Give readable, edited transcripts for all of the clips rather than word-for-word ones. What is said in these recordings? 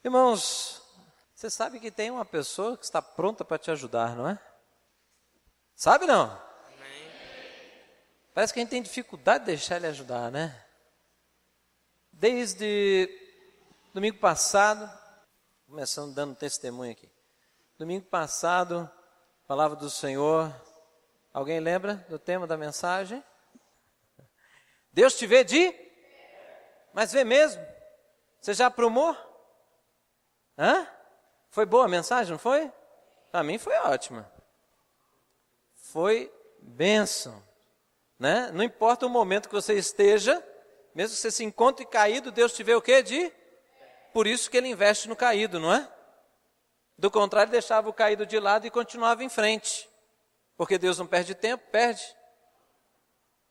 Irmãos, você sabe que tem uma pessoa que está pronta para te ajudar, não é? Sabe não? Amém. Parece que a gente tem dificuldade de deixar ele ajudar, né? Desde domingo passado, começando dando testemunho aqui. Domingo passado, palavra do Senhor. Alguém lembra do tema da mensagem? Deus te vê de? Mas vê mesmo? Você já aprumou? Hã? Foi boa a mensagem, não foi? Para mim foi ótima. Foi bênção, né? Não importa o momento que você esteja, mesmo que você se encontre caído, Deus te vê o quê? De? Por isso que Ele investe no caído, não é? Do contrário, deixava o caído de lado e continuava em frente. Porque Deus não perde tempo, perde.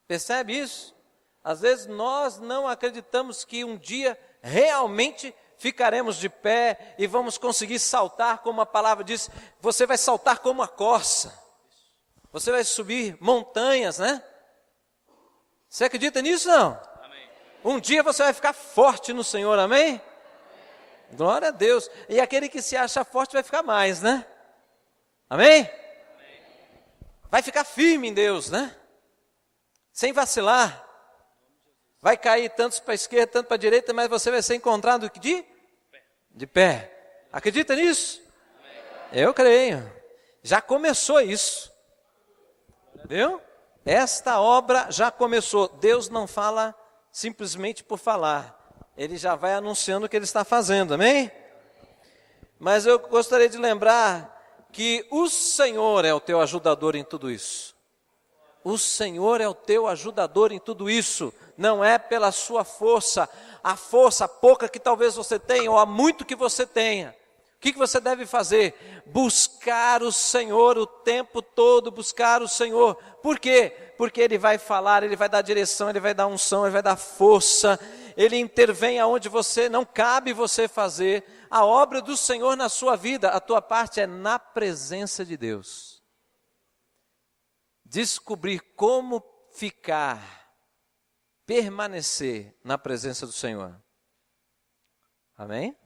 Percebe isso? Às vezes nós não acreditamos que um dia realmente ficaremos de pé e vamos conseguir saltar, como a palavra diz, você vai saltar como a corça. Você vai subir montanhas, né? Você acredita nisso, não? Amém. Um dia você vai ficar forte no Senhor, amém? Glória a Deus. E aquele que se acha forte vai ficar mais, né? Amém? Vai ficar firme em Deus, né? Sem vacilar. Vai cair tanto para a esquerda, tanto para a direita, mas você vai ser encontrado de pé. Acredita nisso? Eu creio. Já começou isso. Viu? Esta obra já começou. Deus não fala simplesmente por falar. Ele já vai anunciando o que Ele está fazendo, amém? Mas eu gostaria de lembrar que o Senhor é o teu ajudador em tudo isso. O Senhor é o teu ajudador em tudo isso. Não é pela sua força, a força pouca que talvez você tenha, ou a muito que você tenha. O que você deve fazer? Buscar o Senhor o tempo todo, buscar o Senhor. Por quê? Porque Ele vai falar, Ele vai dar direção, Ele vai dar unção, Ele vai dar força. Ele intervém aonde você não cabe você fazer. A obra do Senhor na sua vida, a tua parte é na presença de Deus. Descobrir como ficar, permanecer na presença do Senhor. Amém?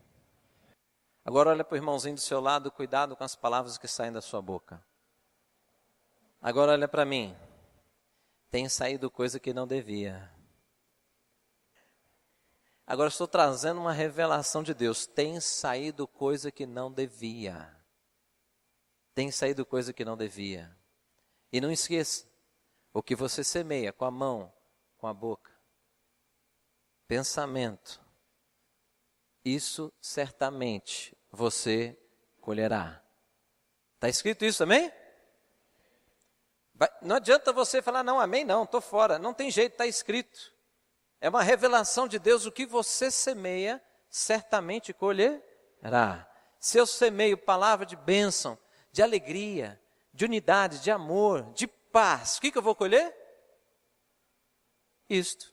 Agora olha para o irmãozinho do seu lado, cuidado com as palavras que saem da sua boca. Agora olha para mim. Tem saído coisa que não devia. Agora estou trazendo uma revelação de Deus. Tem saído coisa que não devia. Tem saído coisa que não devia. E não esqueça, o que você semeia com a mão, com a boca, pensamento, isso certamente você colherá. Está escrito isso, amém? Não adianta você falar, não, amém, não, estou fora. Não tem jeito, está escrito. É uma revelação de Deus, o que você semeia, certamente colherá. Se eu semeio palavra de bênção, de alegria, de unidade, de amor, de paz, o que eu vou colher? Isto.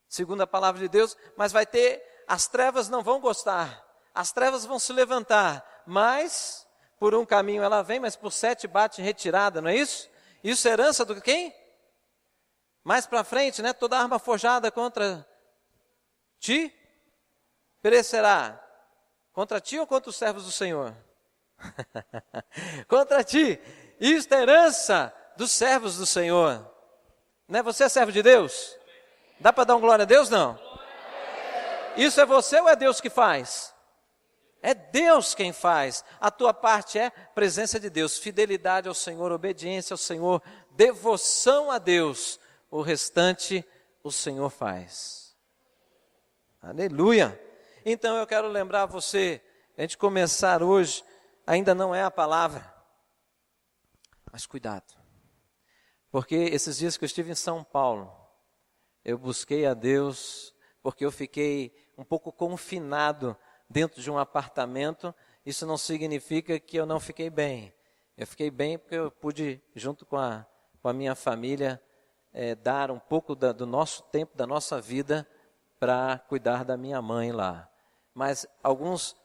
Segundo a palavra de Deus, mas vai ter, as trevas não vão gostar, as trevas vão se levantar, mas por um caminho ela vem, mas por 7 bate em retirada, não é isso? Isso é herança do quem? Mais para frente, né? Toda arma forjada contra ti perecerá. Contra ti ou contra os servos do Senhor? Contra ti. Isto é herança dos servos do Senhor. Né? Você é servo de Deus? Dá para dar um glória a Deus, não? Isso é você ou é Deus que faz? É Deus quem faz. A tua parte é presença de Deus, fidelidade ao Senhor, obediência ao Senhor, devoção a Deus. O restante o Senhor faz. Aleluia. Então eu quero lembrar você, a gente começar hoje, ainda não é a palavra, mas cuidado. Porque esses dias que eu estive em São Paulo, eu busquei a Deus, porque eu fiquei um pouco confinado dentro de um apartamento. Isso não significa que eu não fiquei bem. Eu fiquei bem porque eu pude, junto com a minha família, dar um pouco do nosso tempo, da nossa vida, para cuidar da minha mãe lá. Mas alguns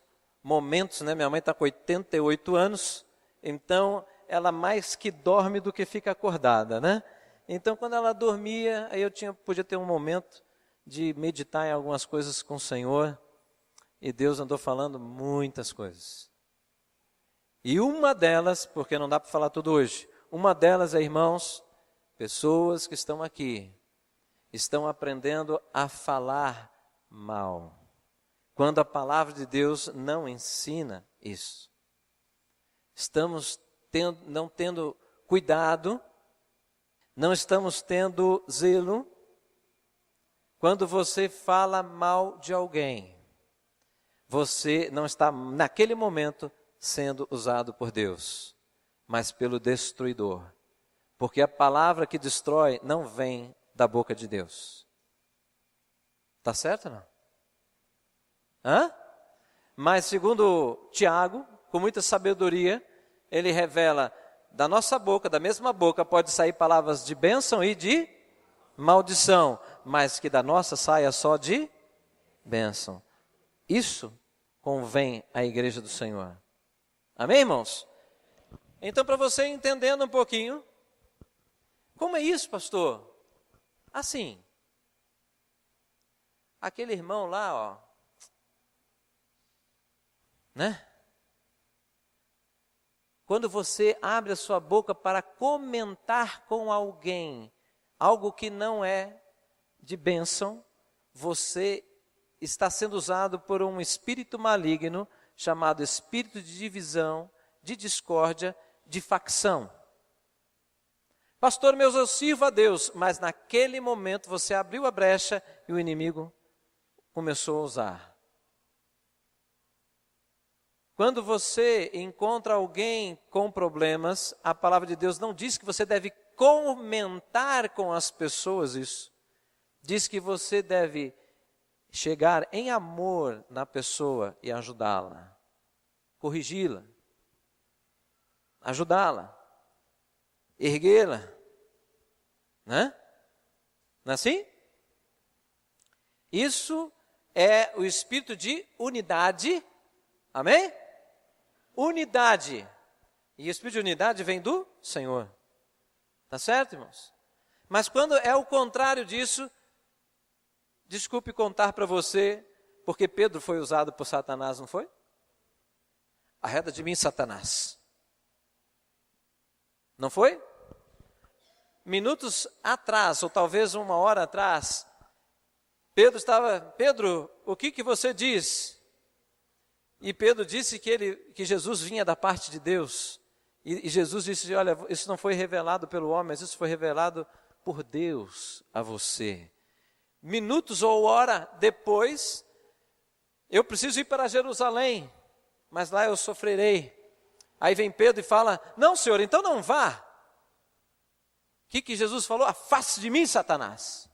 momentos, né? Minha mãe está com 88 anos, então ela mais que dorme do que fica acordada, né? Então quando ela dormia, aí eu podia ter um momento de meditar em algumas coisas com o Senhor. E Deus andou falando muitas coisas. E uma delas, porque não dá para falar tudo hoje, uma delas é, irmãos, pessoas que estão aqui, estão aprendendo a falar mal, quando a palavra de Deus não ensina isso. Estamos não tendo cuidado, não estamos tendo zelo. Quando você fala mal de alguém, você não está, naquele momento, sendo usado por Deus, mas pelo destruidor. Porque a palavra que destrói não vem da boca de Deus. Está certo ou não? Mas segundo Tiago, com muita sabedoria, ele revela, da nossa boca, da mesma boca, pode sair palavras de bênção e de maldição, mas que da nossa saia só de bênção. Isso convém à igreja do Senhor. Amém, irmãos? Então, para você entendendo um pouquinho, como é isso, pastor? Assim, aquele irmão lá, ó, né? Quando você abre a sua boca para comentar com alguém algo que não é de bênção, você está sendo usado por um espírito maligno chamado espírito de divisão, de discórdia, de facção. Pastor, eu sirvo a Deus, mas naquele momento você abriu a brecha e o inimigo começou a usar. Quando você encontra alguém com problemas, a palavra de Deus não diz que você deve comentar com as pessoas isso. Diz que você deve chegar em amor na pessoa e ajudá-la, corrigi-la, ajudá-la, erguê-la, né? Não é assim? Isso é o espírito de unidade, amém? Unidade. E o espírito de unidade vem do Senhor. Tá certo, irmãos? Mas quando é o contrário disso, desculpe contar para você, porque Pedro foi usado por Satanás, não foi? Arreda de mim, Satanás. Não foi? Minutos atrás, ou talvez uma hora atrás, Pedro, o que você diz? E Pedro disse que Jesus vinha da parte de Deus. E Jesus disse, olha, isso não foi revelado pelo homem, mas isso foi revelado por Deus a você. Minutos ou hora depois, eu preciso ir para Jerusalém, mas lá eu sofrerei. Aí vem Pedro e fala, não, Senhor, então não vá. O que Jesus falou? Afaste de mim, Satanás.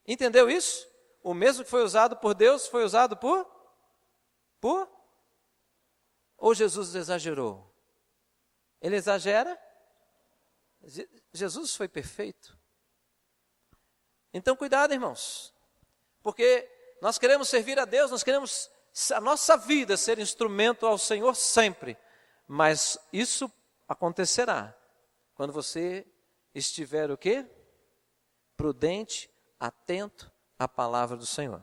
Entendeu isso? O mesmo que foi usado por Deus, foi usado por? Ou Jesus exagerou? Ele exagera? Jesus foi perfeito. Então cuidado, irmãos. Porque nós queremos servir a Deus, nós queremos a nossa vida ser instrumento ao Senhor sempre. Mas isso acontecerá quando você estiver o quê? Prudente, atento à palavra do Senhor.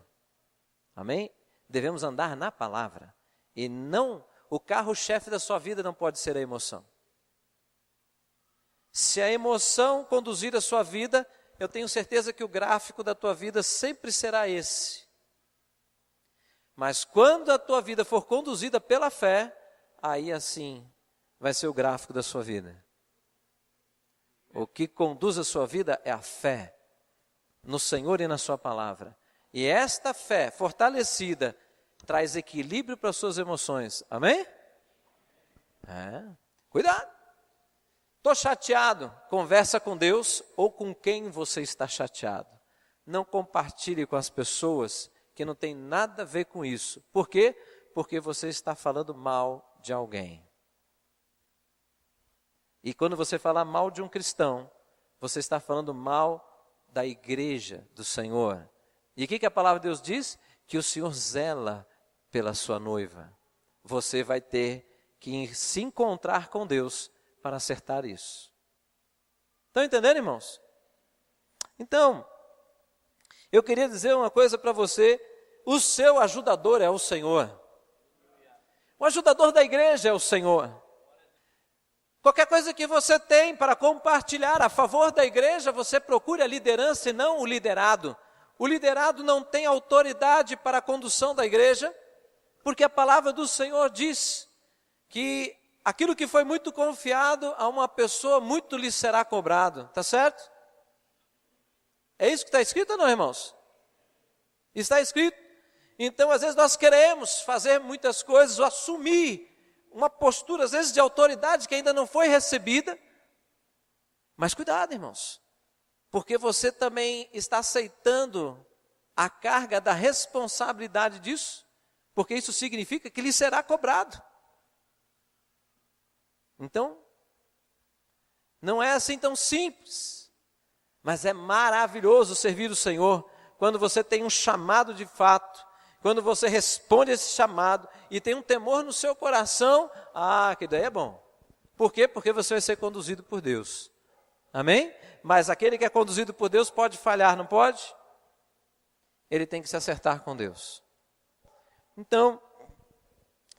Amém? Devemos andar na palavra. E não, o carro-chefe da sua vida não pode ser a emoção. Se a emoção conduzir a sua vida, eu tenho certeza que o gráfico da tua vida sempre será esse. Mas quando a tua vida for conduzida pela fé, aí assim vai ser o gráfico da sua vida. O que conduz a sua vida é a fé no Senhor e na sua palavra. E esta fé fortalecida traz equilíbrio para as suas emoções. Amém? Cuidado. Estou chateado. Conversa com Deus ou com quem você está chateado. Não compartilhe com as pessoas que não tem nada a ver com isso. Por quê? Porque você está falando mal de alguém. E quando você falar mal de um cristão, você está falando mal da igreja do Senhor. E o que a palavra de Deus diz? Que o Senhor zela pela sua noiva. Você vai ter que se encontrar com Deus para acertar isso. Estão entendendo, irmãos? Então, eu queria dizer uma coisa para você. o seu ajudador é o Senhor. O ajudador da igreja é o Senhor. Qualquer coisa que você tem para compartilhar a favor da igreja, você procure a liderança e não o liderado. O liderado não tem autoridade para a condução da igreja, porque a palavra do Senhor diz que aquilo que foi muito confiado a uma pessoa, muito lhe será cobrado. Está certo? É isso que está escrito ou não, irmãos? Está escrito. Então, às vezes nós queremos fazer muitas coisas, ou assumir uma postura, às vezes, de autoridade que ainda não foi recebida. Mas cuidado, irmãos, porque você também está aceitando a carga da responsabilidade disso, porque isso significa que lhe será cobrado. Então, não é assim tão simples, mas é maravilhoso servir o Senhor, quando você tem um chamado de fato, quando você responde esse chamado e tem um temor no seu coração, que daí é bom. Por quê? Porque você vai ser conduzido por Deus. Amém? Mas aquele que é conduzido por Deus pode falhar, não pode? Ele tem que se acertar com Deus. Então,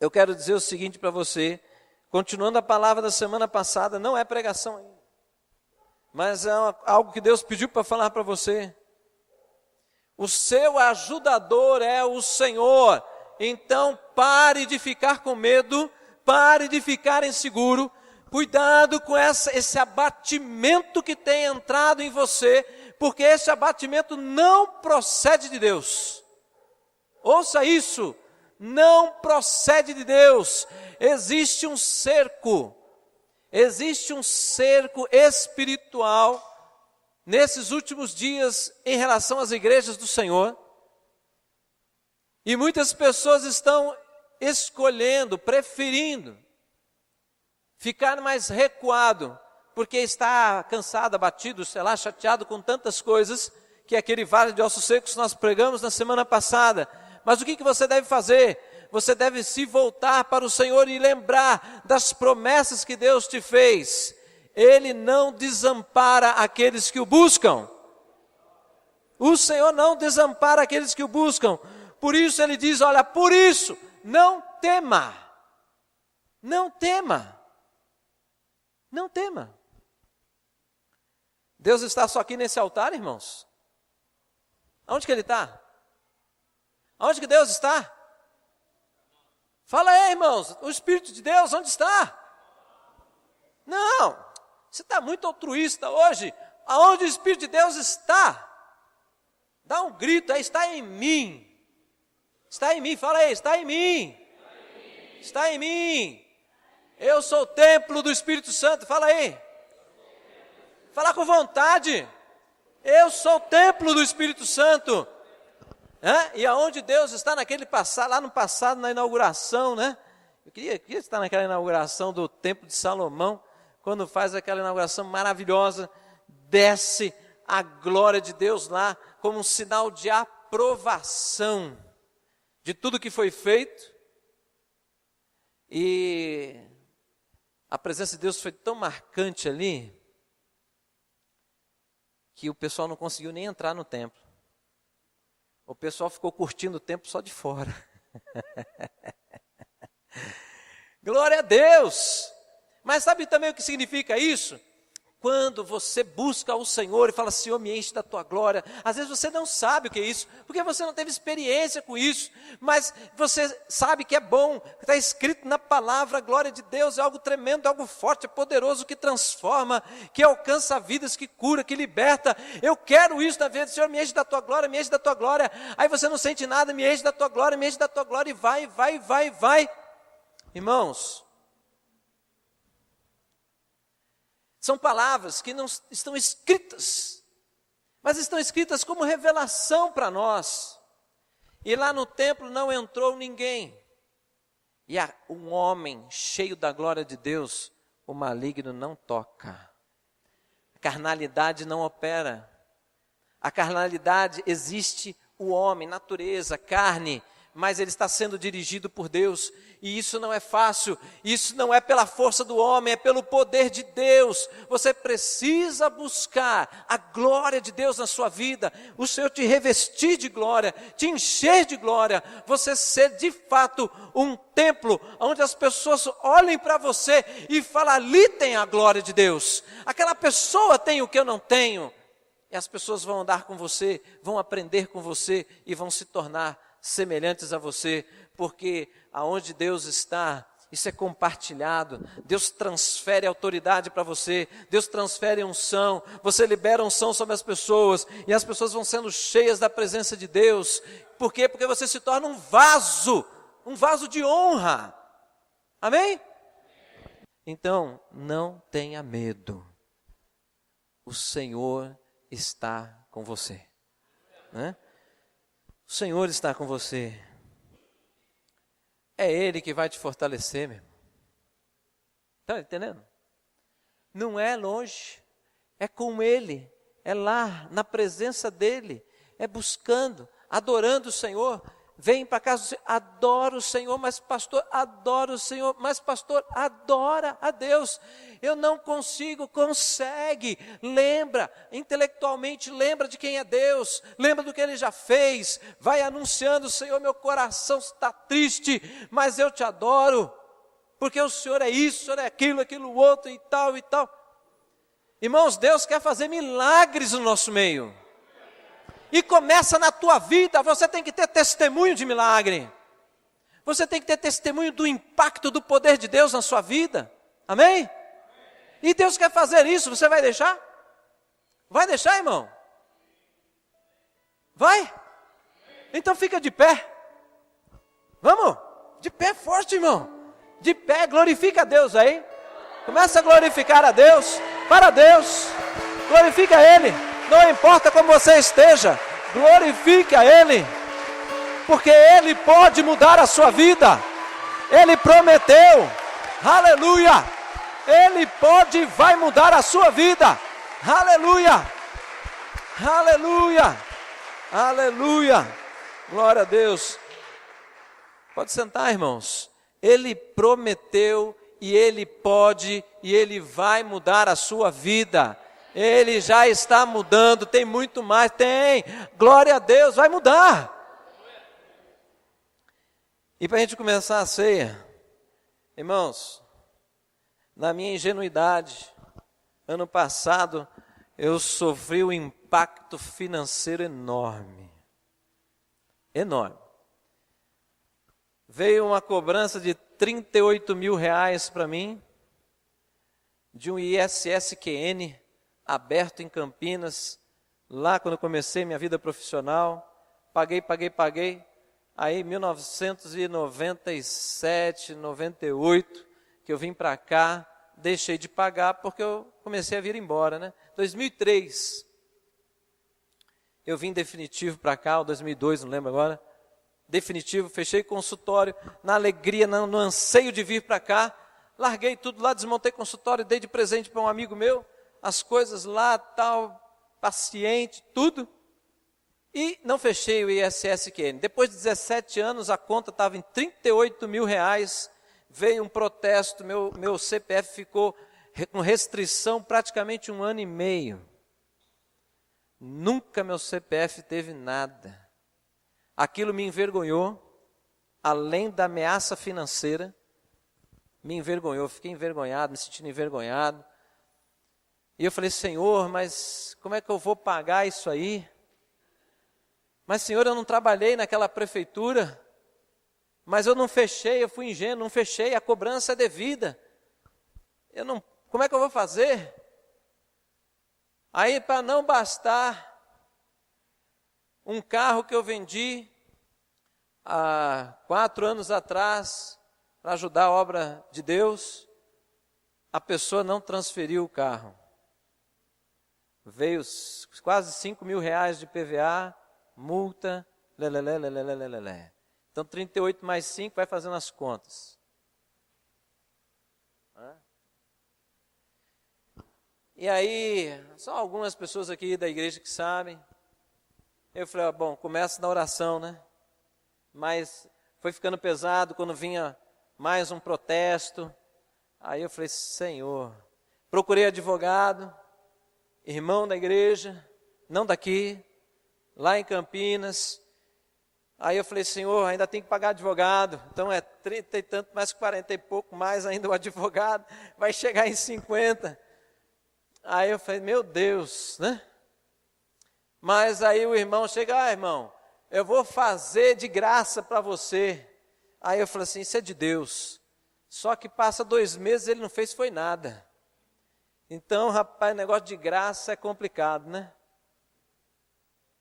eu quero dizer o seguinte para você, continuando a palavra da semana passada, não é pregação ainda, mas é algo que Deus pediu para falar para você. O seu ajudador é o Senhor. Então pare de ficar com medo, pare de ficar inseguro. Cuidado com esse abatimento que tem entrado em você, porque esse abatimento não procede de Deus. Ouça isso, não procede de Deus. Existe um cerco espiritual nesses últimos dias em relação às igrejas do Senhor. E muitas pessoas estão escolhendo, preferindo ficar mais recuado, porque está cansado, abatido, sei lá, chateado com tantas coisas, que é aquele vale de ossos secos que nós pregamos na semana passada. Mas o que você deve fazer? Você deve se voltar para o Senhor e lembrar das promessas que Deus te fez. Ele não desampara aqueles que o buscam. O Senhor não desampara aqueles que o buscam. Por isso ele diz, olha, por isso, não tema. Não tema. Não tema. Deus está só aqui nesse altar, irmãos? Aonde que Ele está? Aonde que Deus está? Fala aí, irmãos, o Espírito de Deus, onde está? Não, você está muito altruísta hoje. Aonde o Espírito de Deus está? Dá um grito aí, está em mim. Está em mim, fala aí, está em mim. Está em mim. Eu sou o templo do Espírito Santo, fala aí. Fala com vontade. Eu sou o templo do Espírito Santo. E aonde Deus está naquele passado, lá no passado, na inauguração, né? Eu queria estar naquela inauguração do Templo de Salomão, quando faz aquela inauguração maravilhosa, desce a glória de Deus lá, como um sinal de aprovação de tudo que foi feito. E a presença de Deus foi tão marcante ali, que o pessoal não conseguiu nem entrar no templo. O pessoal ficou curtindo o templo só de fora. Glória a Deus! Mas sabe também o que significa isso? Quando você busca o Senhor e fala, Senhor, me enche da tua glória. Às vezes você não sabe o que é isso, porque você não teve experiência com isso. Mas você sabe que é bom, está escrito na palavra, a glória de Deus é algo tremendo, é algo forte, é poderoso, que transforma, que alcança vidas, que cura, que liberta. Eu quero isso na vida, Senhor, me enche da tua glória, me enche da tua glória. Aí você não sente nada, me enche da tua glória, me enche da tua glória, e vai. Irmãos, são palavras que não estão escritas, mas estão escritas como revelação para nós. E lá no templo não entrou ninguém. E um homem cheio da glória de Deus, o maligno não toca. A carnalidade não opera. A carnalidade existe o homem, natureza, carne, mas ele está sendo dirigido por Deus, e isso não é fácil, isso não é pela força do homem, é pelo poder de Deus. Você precisa buscar a glória de Deus na sua vida, o Senhor te revestir de glória, te encher de glória, você ser de fato um templo, onde as pessoas olhem para você e falem, ali tem a glória de Deus, aquela pessoa tem o que eu não tenho, e as pessoas vão andar com você, vão aprender com você, e vão se tornar semelhantes a você, porque aonde Deus está, isso é compartilhado. Deus transfere autoridade para você, Deus transfere unção, você libera unção sobre as pessoas, e as pessoas vão sendo cheias da presença de Deus. Por quê? Porque você se torna um vaso de honra. Amém? Então, não tenha medo, o Senhor está com você, né? O Senhor está com você. É Ele que vai te fortalecer, meu irmão. Está entendendo? Não é longe, é com Ele, é lá, na presença dEle, é buscando, adorando o Senhor. Vem para casa do Senhor, adora o Senhor, mas pastor, adora o Senhor, mas pastor, adora a Deus. Eu não consigo, consegue, lembra, intelectualmente lembra de quem é Deus, lembra do que Ele já fez, vai anunciando, Senhor, meu coração está triste, mas eu te adoro, porque o Senhor é isso, o Senhor é aquilo, aquilo outro e tal e tal. Irmãos, Deus quer fazer milagres no nosso meio. E começa na tua vida, você tem que ter testemunho de milagre. Você tem que ter testemunho do impacto do poder de Deus na sua vida. Amém? E Deus quer fazer isso, você vai deixar? Vai deixar, irmão? Vai? Então fica de pé. Vamos? De pé forte, irmão. De pé, glorifica a Deus aí. Começa a glorificar a Deus, para Deus. Glorifica Ele. Não importa como você esteja, glorifique a Ele, porque Ele pode mudar a sua vida, Ele prometeu, aleluia, Ele pode e vai mudar a sua vida, aleluia, aleluia, aleluia, glória a Deus. Pode sentar, irmãos. Ele prometeu e Ele pode e Ele vai mudar a sua vida. Ele já está mudando, tem muito mais, tem, glória a Deus, vai mudar. E para a gente começar a ceia, irmãos, na minha ingenuidade, ano passado, eu sofri um impacto financeiro enorme, enorme. Veio uma cobrança de 38 mil reais para mim, de um ISSQN, aberto em Campinas, lá quando eu comecei minha vida profissional, paguei, aí 1997, 98, que eu vim para cá, deixei de pagar porque eu comecei a vir embora, né? 2003, eu vim definitivo para cá, ou 2002, não lembro agora, definitivo, fechei consultório, na alegria, no anseio de vir para cá, larguei tudo lá, desmontei consultório, dei de presente para um amigo meu, as coisas lá, tal, paciente, tudo, e não fechei o ISSQN. Depois de 17 anos, a conta estava em 38 mil reais, veio um protesto, meu CPF ficou com restrição praticamente 1 ano e meio. Nunca meu CPF teve nada. Aquilo me envergonhou, além da ameaça financeira, me envergonhou, fiquei envergonhado, me sentindo envergonhado. E eu falei, Senhor, mas como é que eu vou pagar isso aí? Mas Senhor, eu não trabalhei naquela prefeitura, mas eu não fechei, eu fui ingênuo, não fechei, a cobrança é devida. Como é que eu vou fazer? Aí, para não bastar, um carro que eu vendi há 4 anos atrás, para ajudar a obra de Deus, a pessoa não transferiu o carro. Veio quase 5 mil reais de PVA, multa, lelelé. Então 38 mais 5 vai fazendo as contas. E aí, só algumas pessoas aqui da igreja que sabem. Eu falei, bom, começa na oração, né? mas foi ficando pesado quando vinha mais um protesto. Aí eu falei, Senhor, procurei advogado, irmão da igreja, não daqui, lá em Campinas. Aí eu falei, Senhor, ainda tem que pagar advogado, então é 30 e tanto, mais 40 e pouco, mais ainda o advogado, vai chegar em 50. Aí eu falei, meu Deus, né? Mas aí o irmão chega, irmão, eu vou fazer de graça para você. Aí eu falei assim, isso é de Deus. Só que passa 2 meses, ele não fez foi nada. Então, rapaz, negócio de graça é complicado, né?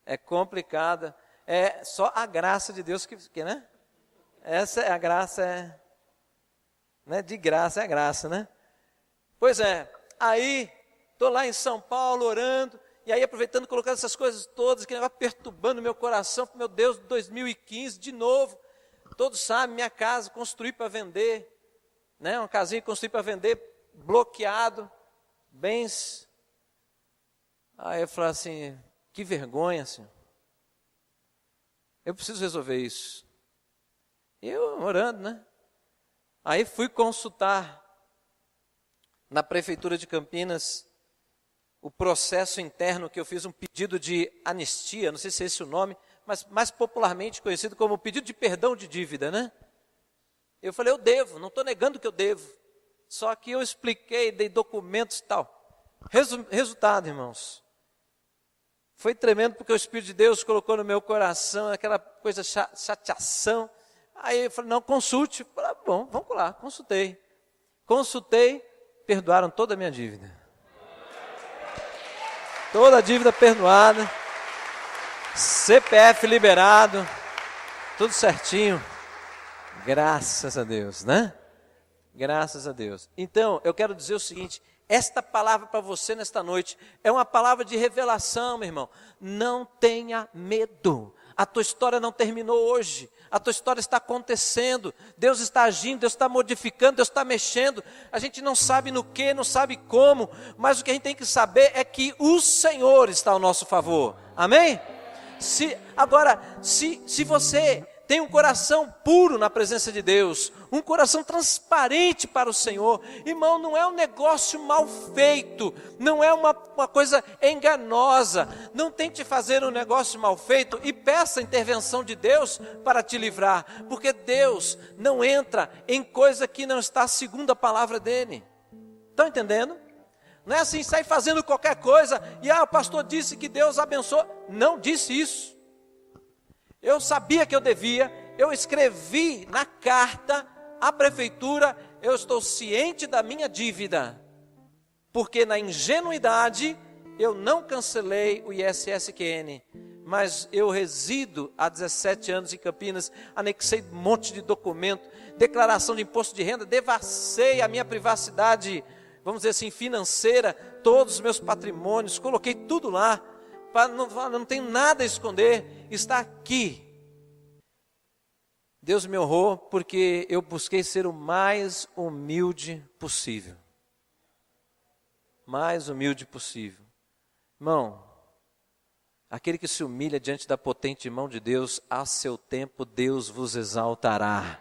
É complicado. É só a graça de Deus que né? Essa é a graça, né? De graça é graça, né? Pois é, aí estou lá em São Paulo orando, e aí aproveitando, colocando essas coisas todas, que negócio perturbando o meu coração, meu Deus, 2015, de novo, todos sabem, minha casa construí para vender, né? Uma casinha construí para vender, bloqueado, bens. Aí eu falei assim, que vergonha, Senhor. Eu preciso resolver isso. Eu orando, né? Aí fui consultar na Prefeitura de Campinas o processo interno que eu fiz um pedido de anistia, não sei se é esse o nome, mas mais popularmente conhecido como pedido de perdão de dívida, né? Eu falei, eu devo, não estou negando que eu devo. Só que eu expliquei, dei documentos e tal. Resultado, irmãos. Foi tremendo porque o Espírito de Deus colocou no meu coração aquela coisa, chateação. Aí eu falei, não, consulte. Eu falei, bom, vamos lá, consultei. Consultei, perdoaram toda a minha dívida. Toda a dívida perdoada. CPF liberado. Tudo certinho. Graças a Deus, né? Graças a Deus. Então, eu quero dizer o seguinte, esta palavra para você nesta noite é uma palavra de revelação, meu irmão. Não tenha medo. A tua história não terminou hoje. A tua história está acontecendo. Deus está agindo, Deus está modificando, Deus está mexendo. A gente não sabe no que, não sabe como, mas o que a gente tem que saber é que o Senhor está ao nosso favor. Amém? Agora, se você tem um coração puro na presença de Deus, um coração transparente para o Senhor, irmão, não é um negócio mal feito, não é uma coisa enganosa, não tente fazer um negócio mal feito e peça a intervenção de Deus para te livrar, porque Deus não entra em coisa que não está segundo a palavra dele. Estão entendendo? Não é assim, sai fazendo qualquer coisa e o pastor disse que Deus abençoou. Não disse isso. Eu sabia que eu devia, eu escrevi na carta à prefeitura, eu estou ciente da minha dívida, porque na ingenuidade eu não cancelei o ISSQN, mas eu resido há 17 anos em Campinas, anexei um monte de documento, declaração de imposto de renda, devassei a minha privacidade, vamos dizer assim, financeira, todos os meus patrimônios, coloquei tudo lá, não tenho nada a esconder, está aqui. Deus me honrou porque eu busquei ser o mais humilde possível. Mais humilde possível. Irmão, aquele que se humilha diante da potente mão de Deus, a seu tempo Deus vos exaltará.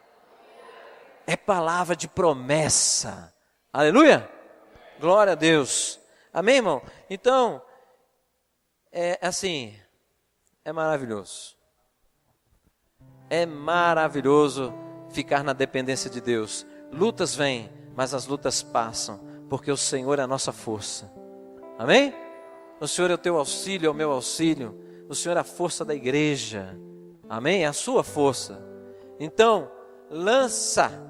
É palavra de promessa. Aleluia! Glória a Deus. Amém, irmão? Então, é assim, é maravilhoso. É maravilhoso ficar na dependência de Deus. Lutas vêm, mas as lutas passam, porque o Senhor é a nossa força. Amém? O Senhor é o teu auxílio, é o meu auxílio. O Senhor é a força da igreja. Amém? É a sua força. Então, lança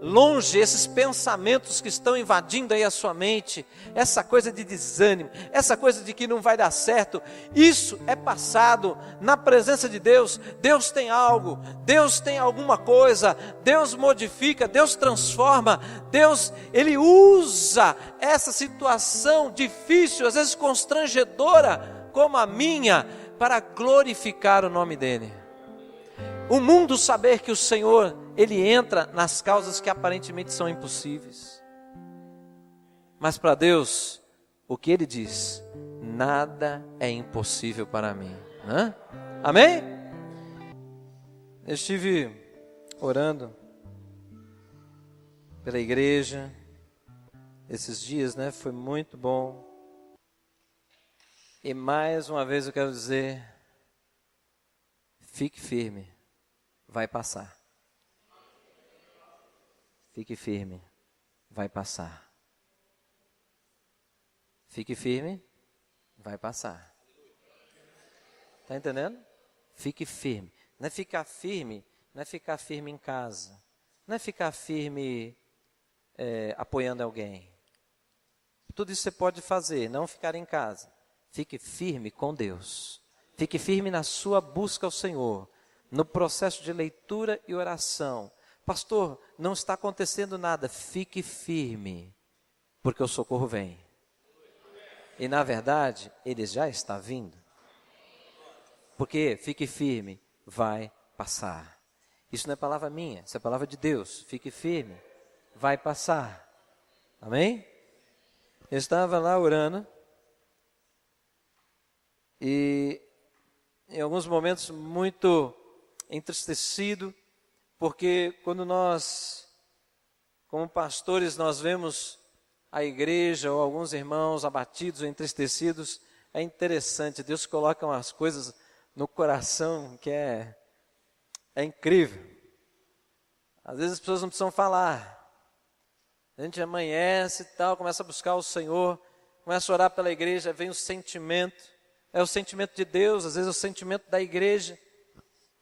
longe esses pensamentos que estão invadindo aí a sua mente, essa coisa de desânimo, essa coisa de que não vai dar certo, isso é passado na presença de Deus. Deus tem algo, Deus tem alguma coisa, Deus modifica, Deus transforma, Deus, Ele usa essa situação difícil, às vezes constrangedora, como a minha, para glorificar o nome dEle. O mundo saber que o Senhor, Ele entra nas causas que aparentemente são impossíveis. Mas para Deus, o que Ele diz? Nada é impossível para mim. Amém? Eu estive orando pela igreja esses dias, né? Foi muito bom. E mais uma vez eu quero dizer, fique firme, vai passar. Fique firme, vai passar. Fique firme, vai passar. Está entendendo? Fique firme. Não é ficar firme, não é ficar firme em casa. Não é ficar firme apoiando alguém. Tudo isso você pode fazer, não ficar em casa. Fique firme com Deus. Fique firme na sua busca ao Senhor. No processo de leitura e oração. Pastor, não está acontecendo nada. Fique firme, porque o socorro vem. E na verdade, ele já está vindo. Porque fique firme, vai passar. Isso não é palavra minha, isso é palavra de Deus. Fique firme, vai passar. Amém? Eu estava lá orando e em alguns momentos muito entristecido, porque quando nós, como pastores, nós vemos a igreja ou alguns irmãos abatidos ou entristecidos, é interessante, Deus coloca umas coisas no coração que é incrível. Às vezes as pessoas não precisam falar. A gente amanhece e tal, começa a buscar o Senhor, começa a orar pela igreja, vem o sentimento, é o sentimento de Deus, às vezes é o sentimento da igreja,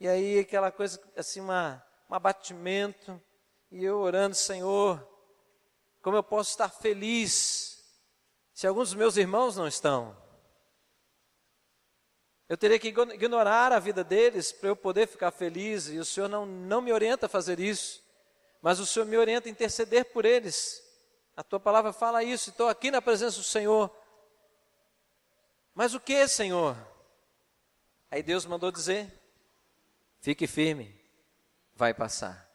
e aí aquela coisa assim, um abatimento, e eu orando, Senhor, como eu posso estar feliz, se alguns dos meus irmãos não estão? Eu teria que ignorar a vida deles para eu poder ficar feliz, e o Senhor não me orienta a fazer isso. Mas o Senhor me orienta a interceder por eles. A tua palavra fala isso, estou aqui na presença do Senhor. Mas o que, Senhor? Aí Deus mandou dizer, fique firme, vai passar.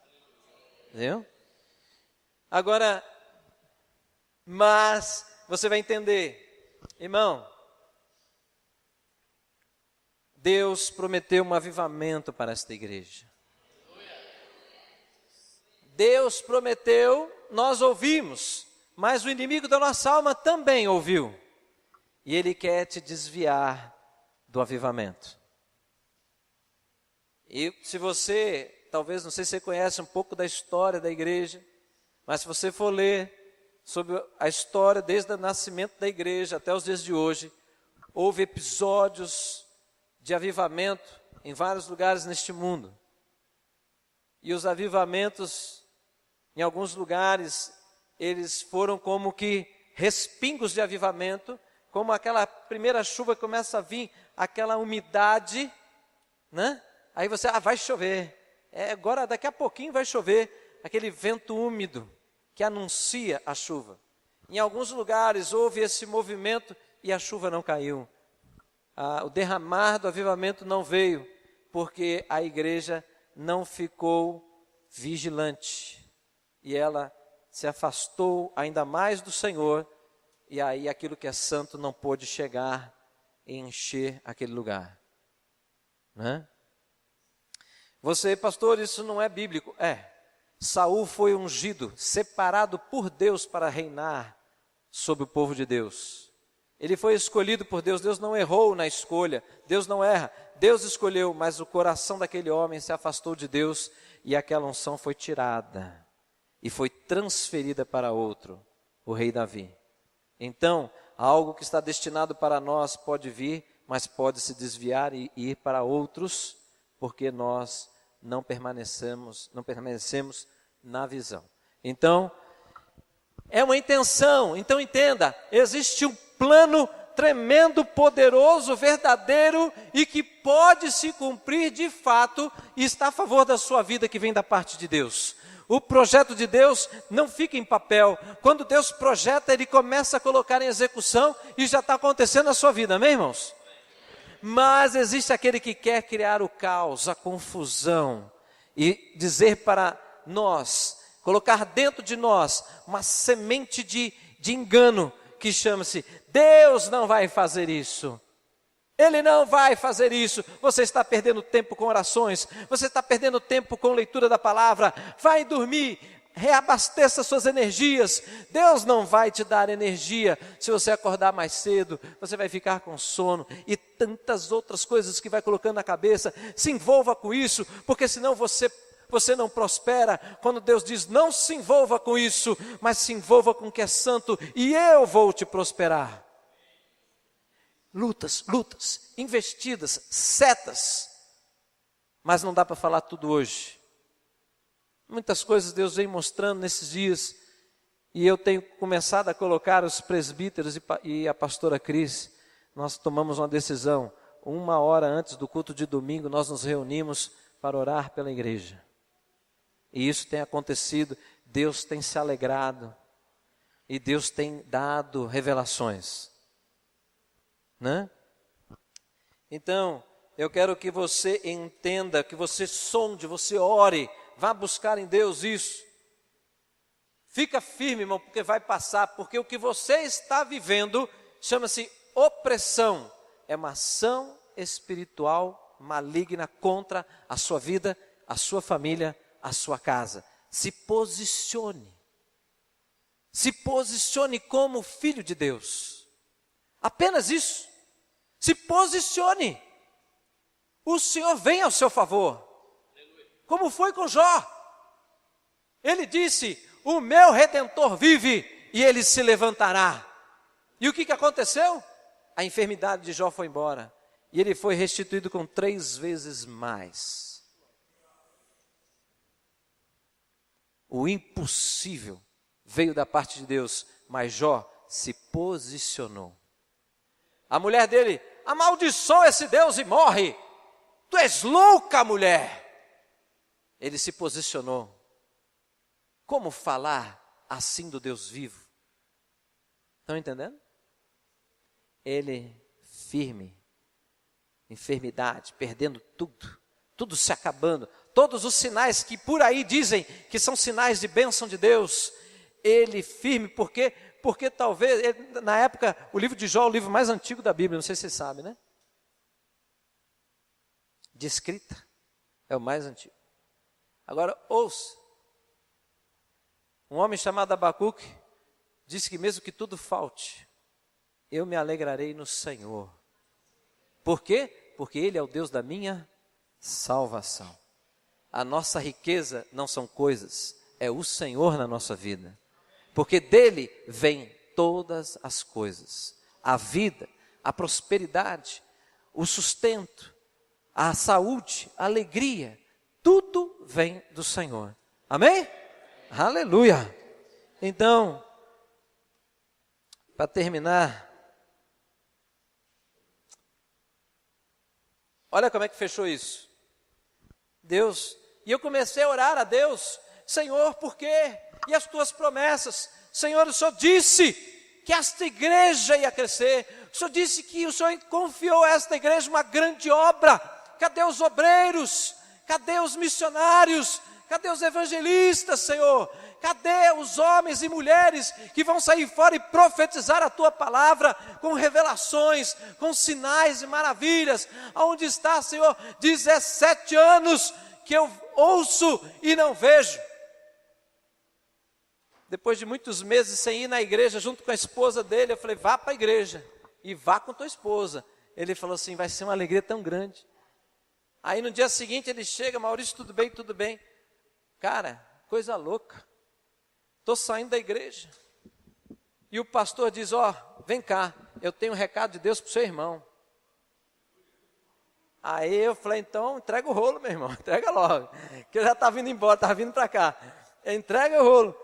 Entendeu? Agora, mas você vai entender, irmão, Deus prometeu um avivamento para esta igreja. Deus prometeu, nós ouvimos, mas o inimigo da nossa alma também ouviu. E ele quer te desviar do avivamento. E se você, talvez, não sei se você conhece um pouco da história da igreja, mas se você for ler sobre a história desde o nascimento da igreja até os dias de hoje, houve episódios de avivamento em vários lugares neste mundo. E os avivamentos, em alguns lugares, eles foram como que respingos de avivamento, como aquela primeira chuva que começa a vir, aquela umidade, né? Aí você, vai chover. Agora, daqui a pouquinho vai chover, aquele vento úmido que anuncia a chuva. Em alguns lugares houve esse movimento e a chuva não caiu. O derramar do avivamento não veio, porque a igreja não ficou vigilante. E ela se afastou ainda mais do Senhor, e aí aquilo que é santo não pôde chegar e encher aquele lugar. Né? Você, pastor, isso não é bíblico. Saul foi ungido, separado por Deus para reinar sobre o povo de Deus. Ele foi escolhido por Deus, Deus não errou na escolha, Deus não erra, Deus escolheu, mas o coração daquele homem se afastou de Deus e aquela unção foi tirada e foi transferida para outro, o rei Davi. Então, algo que está destinado para nós pode vir, mas pode se desviar e ir para outros, porque nós não permanecemos na visão. Então, é uma intenção, então entenda, existe um plano tremendo, poderoso, verdadeiro e que pode se cumprir de fato e está a favor da sua vida, que vem da parte de Deus. O projeto de Deus não fica em papel. Quando Deus projeta, Ele começa a colocar em execução e já está acontecendo na sua vida, amém, irmãos? Mas existe aquele que quer criar o caos, a confusão e dizer para nós, colocar dentro de nós uma semente de engano que chama-se: Deus não vai fazer isso, Ele não vai fazer isso. Você está perdendo tempo com orações, você está perdendo tempo com leitura da palavra. Vai dormir, reabasteça suas energias. Deus não vai te dar energia se você acordar mais cedo. Você vai ficar com sono e tantas outras coisas que vai colocando na cabeça. Se envolva com isso, porque senão você não prospera. Quando Deus diz, não se envolva com isso, mas se envolva com o que é santo, e eu vou te prosperar. Lutas, investidas, setas, mas não dá para falar tudo hoje. Muitas coisas Deus vem mostrando nesses dias, e eu tenho começado a colocar os presbíteros e a pastora Cris. Nós tomamos uma decisão, 1 hora antes do culto de domingo, nós nos reunimos para orar pela igreja. E isso tem acontecido, Deus tem se alegrado, e Deus tem dado revelações, né? Então, eu quero que você entenda, que você sonde, você ore, vá buscar em Deus isso. Fica firme, irmão, porque vai passar, porque o que você está vivendo chama-se opressão, é uma ação espiritual maligna contra a sua vida, a sua família, a sua casa. Se posicione como filho de Deus, apenas isso. Se posicione, o Senhor vem ao seu favor, como foi com Jó. Ele disse, o meu Redentor vive e ele se levantará. E o que aconteceu? A enfermidade de Jó foi embora, e ele foi restituído com 3 vezes mais. O impossível veio da parte de Deus, mas Jó se posicionou. A mulher dele, amaldiçoa esse Deus e morre. Tu és louca, mulher. Ele se posicionou. Como falar assim do Deus vivo? Estão entendendo? Ele firme, enfermidade, perdendo tudo se acabando. Todos os sinais que por aí dizem que são sinais de bênção de Deus, ele firme, porque talvez, na época, o livro de Jó é o livro mais antigo da Bíblia, não sei se vocês sabem, né? De escrita, é o mais antigo. Agora, ouça, um homem chamado Abacuque disse que mesmo que tudo falte, eu me alegrarei no Senhor. Por quê? Porque Ele é o Deus da minha salvação. A nossa riqueza não são coisas, é o Senhor na nossa vida. Porque dele vem todas as coisas, a vida, a prosperidade, o sustento, a saúde, a alegria, tudo vem do Senhor. Amém? Aleluia! Então, para terminar, olha como é que fechou isso. Deus, e eu comecei a orar a Deus, Senhor, por quê? E as tuas promessas, Senhor, o Senhor disse que esta igreja ia crescer, o Senhor disse que o Senhor confiou a esta igreja uma grande obra. Cadê os obreiros? Cadê os missionários? Cadê os evangelistas, Senhor? Cadê os homens e mulheres que vão sair fora e profetizar a tua palavra com revelações, com sinais e maravilhas? Aonde está, Senhor? 17 anos que eu ouço e não vejo. Depois de muitos meses sem ir na igreja, junto com a esposa dele, eu falei, vá para a igreja e vá com tua esposa. Ele falou assim, vai ser uma alegria tão grande. Aí no dia seguinte ele chega, Maurício, tudo bem, tudo bem. Cara, coisa louca. Estou saindo da igreja. E o pastor diz, vem cá, eu tenho um recado de Deus para o seu irmão. Aí eu falei, então entrega o rolo, meu irmão, entrega logo. Que eu já estava vindo embora, estava vindo para cá. Entrega o rolo.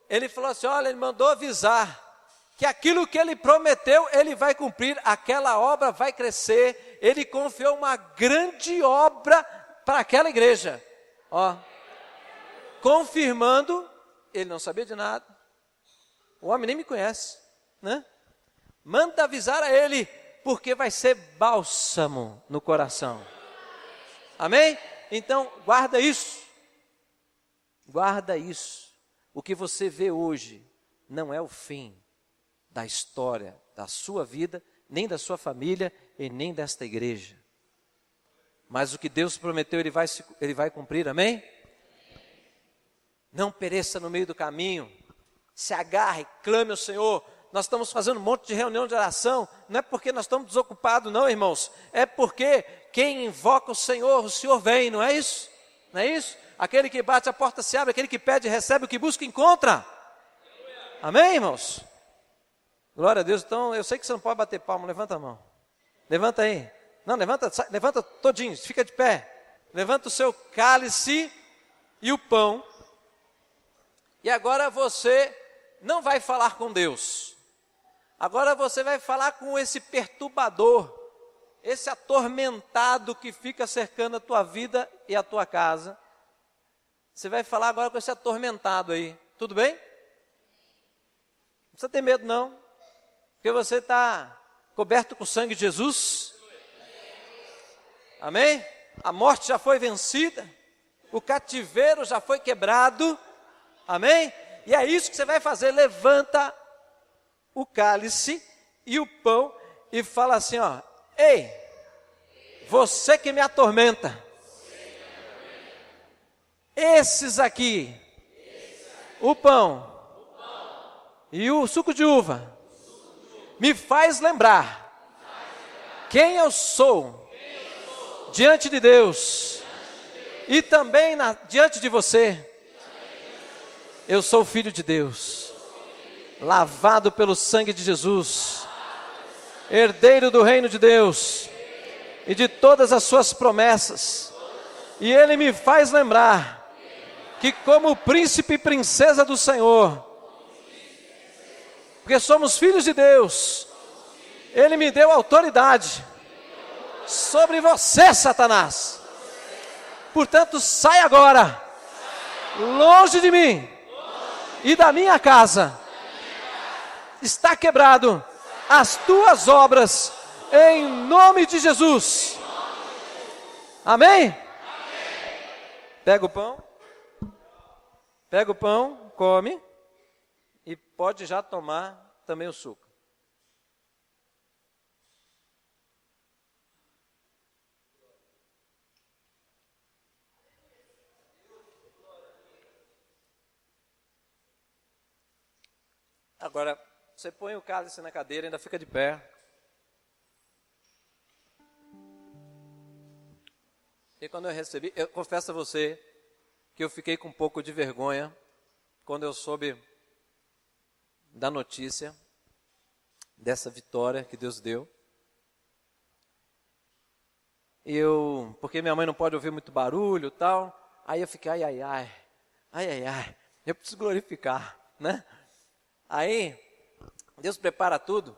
Ele falou assim, olha, ele mandou avisar que aquilo que ele prometeu, ele vai cumprir, aquela obra vai crescer. Ele confiou uma grande obra para aquela igreja. Confirmando, ele não sabia de nada. O homem nem me conhece, né? Manda avisar a ele, porque vai ser bálsamo no coração. Amém? Então, guarda isso. Guarda isso. O que você vê hoje não é o fim da história, da sua vida nem da sua família e nem desta igreja. Mas o que Deus prometeu, Ele vai cumprir, amém? Não pereça no meio do caminho, se agarre, clame ao Senhor. Nós estamos fazendo um monte de reunião de oração, não é porque nós estamos desocupados não, irmãos, é porque quem invoca o Senhor vem, não é isso? Não é isso? Aquele que bate, a porta se abre, aquele que pede, recebe, o que busca, encontra. Amém, irmãos? Glória a Deus. Então, eu sei que você não pode bater palma, levanta a mão. Levanta aí. Não, levanta todinho, fica de pé. Levanta o seu cálice e o pão. E agora você não vai falar com Deus. Agora você vai falar com esse perturbador, esse atormentado que fica cercando a tua vida e a tua casa. Você vai falar agora com esse atormentado aí. Tudo bem? Não precisa ter medo não. Porque você está coberto com o sangue de Jesus. Amém? A morte já foi vencida. O cativeiro já foi quebrado. Amém? E é isso que você vai fazer. Levanta o cálice e o pão e fala assim, ó. Ei, você que me atormenta. Esses aqui. O pão. E o suco de uva. Me faz lembrar. Quem eu sou. Diante de Deus. E também diante de você. Eu sou filho de Deus, lavado pelo sangue de Jesus, herdeiro do reino de Deus e de todas as suas promessas. E Ele me faz lembrar que como príncipe e princesa do Senhor, porque somos filhos de Deus, Ele me deu autoridade sobre você, Satanás. Portanto, sai agora, longe de mim. E da minha casa, está quebrado as tuas obras, em nome de Jesus. Amém? Pega o pão, come, e pode já tomar também o suco. Agora, você põe o cálice na cadeira, ainda fica de pé. E quando eu recebi, eu confesso a você que eu fiquei com um pouco de vergonha quando eu soube da notícia dessa vitória que Deus deu. Porque minha mãe não pode ouvir muito barulho e tal. Aí eu fiquei, ai, eu preciso glorificar, né? Aí, Deus prepara tudo.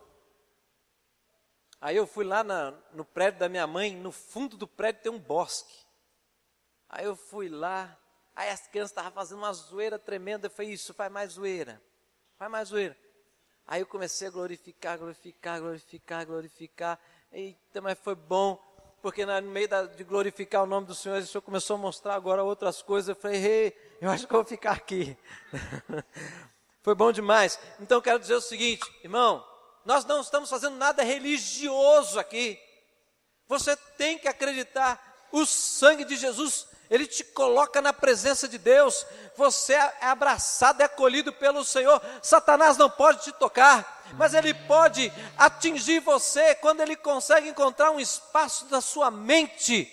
Aí eu fui lá no prédio da minha mãe, no fundo do prédio tem um bosque. Aí eu fui lá, aí as crianças estavam fazendo uma zoeira tremenda. Eu falei, isso, faz mais zoeira. Aí eu comecei a glorificar. Eita, mas foi bom, porque no meio de glorificar o nome do Senhor, o Senhor começou a mostrar agora outras coisas. Eu falei, eu acho que eu vou ficar aqui. Foi bom demais. Então eu quero dizer o seguinte, irmão, nós não estamos fazendo nada religioso aqui. Você tem que acreditar. O sangue de Jesus, ele te coloca na presença de Deus. Você é abraçado, é acolhido pelo Senhor. Satanás não pode te tocar, mas ele pode atingir você quando ele consegue encontrar um espaço na sua mente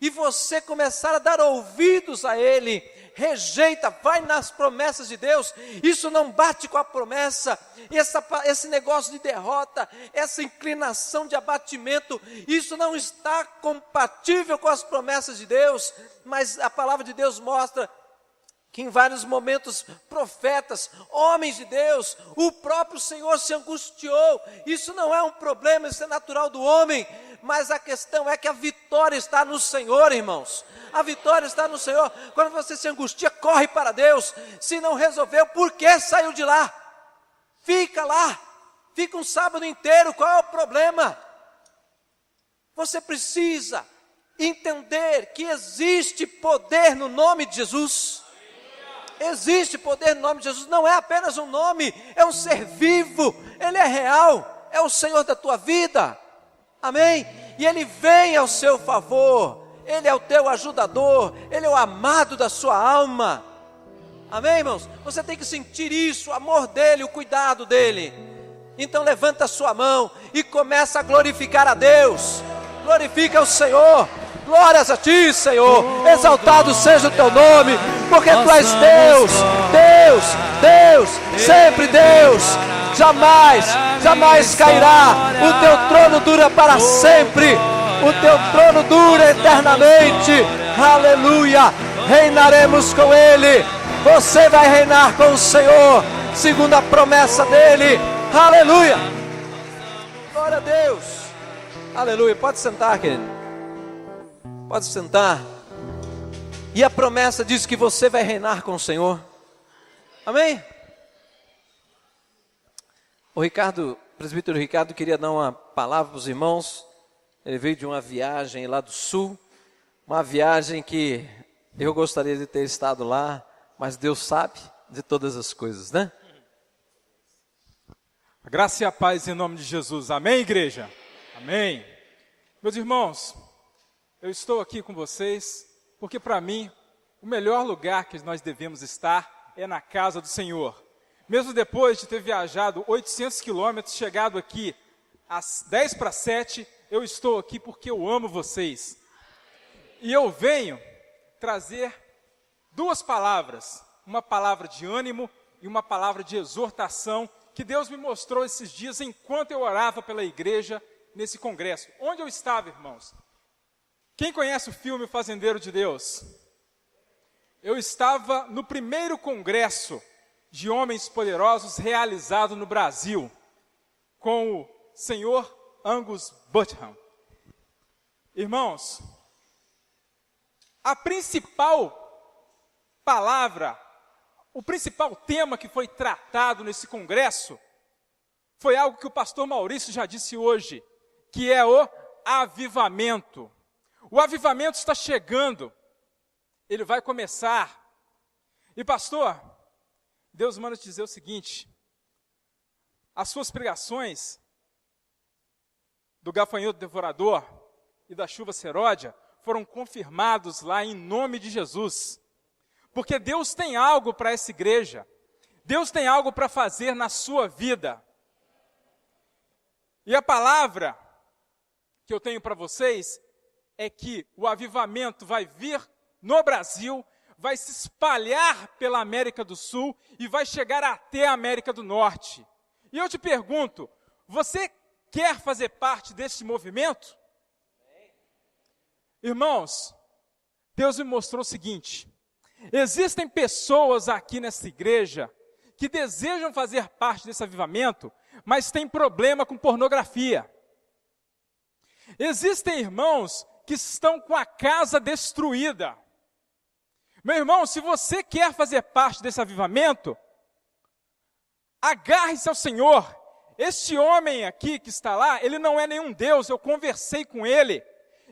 e você começar a dar ouvidos a ele. Rejeita, vai nas promessas de Deus. Isso não bate com a promessa. Esse negócio de derrota, essa inclinação de abatimento, isso não está compatível com as promessas de Deus. Mas a palavra de Deus mostra que em vários momentos profetas, homens de Deus, o próprio Senhor se angustiou. Isso não é um problema, isso é natural do homem. Mas a questão é que a vitória está no Senhor, irmãos. A vitória está no Senhor. Quando você se angustia, corre para Deus. Se não resolveu, por que saiu de lá? Fica lá. Fica um sábado inteiro, qual é o problema? Você precisa entender que existe poder no nome de Jesus. Existe poder no nome de Jesus. Não é apenas um nome, é um ser vivo. Ele é real. é o Senhor da tua vida, amém? E Ele vem ao seu favor, Ele é o teu ajudador, Ele é o amado da sua alma, amém, irmãos? Você tem que sentir isso, o amor dEle, o cuidado dEle. Então levanta a sua mão e começa a glorificar a Deus, glorifica o Senhor. Glórias a Ti, Senhor, exaltado seja o Teu nome, porque Tu és Deus, Deus, Deus, sempre Deus, jamais cairá, o Teu trono dura para sempre, o Teu trono dura eternamente, aleluia, reinaremos com Ele, você vai reinar com o Senhor, segundo a promessa dEle, aleluia, glória a Deus, aleluia, pode sentar, querido. Pode sentar. E a promessa diz que você vai reinar com o Senhor. Amém? O presbítero Ricardo queria dar uma palavra para os irmãos. Ele veio de uma viagem lá do sul. Uma viagem que eu gostaria de ter estado lá, mas Deus sabe de todas as coisas, né? A graça e a paz em nome de Jesus. Amém, igreja? Amém. Meus irmãos, eu estou aqui com vocês porque, para mim, o melhor lugar que nós devemos estar é na casa do Senhor. Mesmo depois de ter viajado 800 quilômetros, chegado aqui às 10 para 7, eu estou aqui porque eu amo vocês. E eu venho trazer duas palavras, uma palavra de ânimo e uma palavra de exortação, que Deus me mostrou esses dias enquanto eu orava pela igreja nesse congresso. Onde eu estava, irmãos? Quem conhece o filme O Fazendeiro de Deus? Eu estava no primeiro congresso de homens poderosos realizado no Brasil, com o senhor Angus Buchan. Irmãos, a principal palavra, o principal tema que foi tratado nesse congresso foi algo que o pastor Maurício já disse hoje, que é o avivamento. O avivamento está chegando, ele vai começar. E pastor, Deus manda te dizer o seguinte: as suas pregações do gafanhoto devorador e da chuva seródia foram confirmados lá em nome de Jesus. Porque Deus tem algo para essa igreja, Deus tem algo para fazer na sua vida. E a palavra que eu tenho para vocês é que o avivamento vai vir no Brasil, vai se espalhar pela América do Sul e vai chegar até a América do Norte. E eu te pergunto, você quer fazer parte desse movimento? Irmãos, Deus me mostrou o seguinte: existem pessoas aqui nessa igreja que desejam fazer parte desse avivamento, mas têm problema com pornografia. Existem irmãos que estão com a casa destruída. Meu irmão, se você quer fazer parte desse avivamento, agarre-se ao Senhor. Este homem aqui que está lá, ele não é nenhum Deus, eu conversei com ele.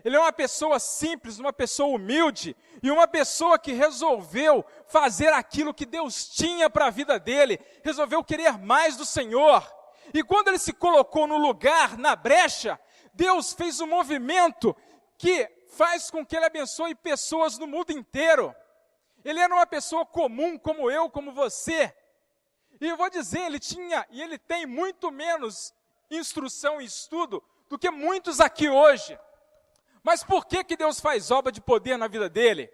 Ele é uma pessoa simples, uma pessoa humilde e uma pessoa que resolveu fazer aquilo que Deus tinha para a vida dele, resolveu querer mais do Senhor. E quando ele se colocou no lugar, na brecha, Deus fez um movimento que faz com que ele abençoe pessoas no mundo inteiro. Ele era uma pessoa comum, como eu, como você. E eu vou dizer, ele tinha e ele tem muito menos instrução e estudo do que muitos aqui hoje. Mas por que Deus faz obra de poder na vida dele?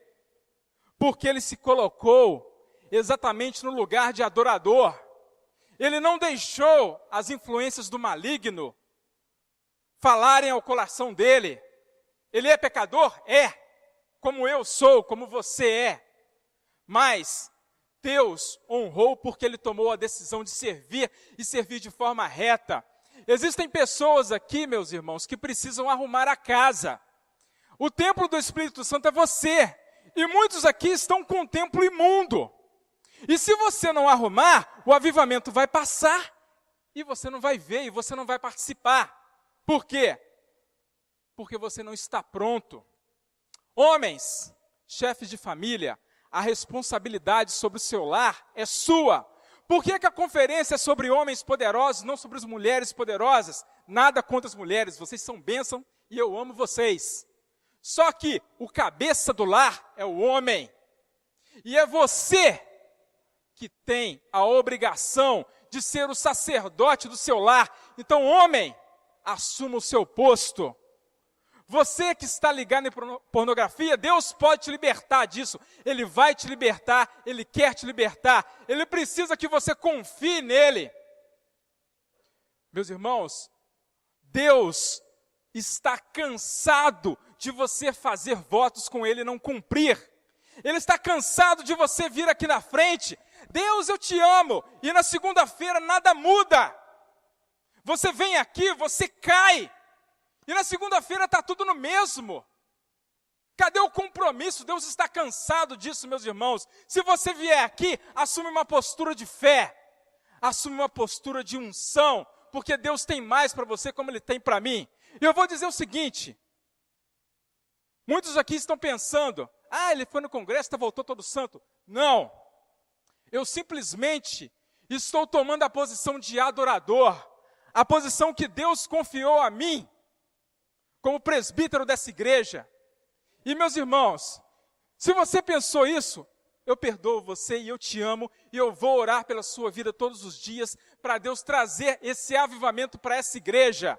Porque ele se colocou exatamente no lugar de adorador. Ele não deixou as influências do maligno falarem ao coração dele. Ele é pecador? É. Como eu sou, como você é. Mas Deus honrou porque ele tomou a decisão de servir e servir de forma reta. Existem pessoas aqui, meus irmãos, que precisam arrumar a casa. O templo do Espírito Santo é você. E muitos aqui estão com o templo imundo. E se você não arrumar, o avivamento vai passar e você não vai ver e você não vai participar. Por quê? Porque você não está pronto. Homens, chefes de família, a responsabilidade sobre o seu lar é sua. Por que a conferência é sobre homens poderosos, não sobre as mulheres poderosas? Nada contra as mulheres, vocês são bênção e eu amo vocês. Só que o cabeça do lar é o homem. E é você que tem a obrigação de ser o sacerdote do seu lar. Então, homem, assuma o seu posto. Você que está ligado em pornografia, Deus pode te libertar disso. Ele vai te libertar, Ele quer te libertar. Ele precisa que você confie nele. Meus irmãos, Deus está cansado de você fazer votos com Ele e não cumprir. Ele está cansado de você vir aqui na frente. Deus, eu te amo. E na segunda-feira nada muda. Você vem aqui, você cai. E na segunda-feira está tudo no mesmo. Cadê o compromisso? Deus está cansado disso, meus irmãos. Se você vier aqui, assume uma postura de fé. Assume uma postura de unção. Porque Deus tem mais para você como Ele tem para mim. E eu vou dizer o seguinte. Muitos aqui estão pensando, ele foi no congresso, voltou todo santo. Não. Eu simplesmente estou tomando a posição de adorador. A posição que Deus confiou a mim, como presbítero dessa igreja. E meus irmãos, se você pensou isso, eu perdoo você e eu te amo. E eu vou orar pela sua vida todos os dias, para Deus trazer esse avivamento para essa igreja.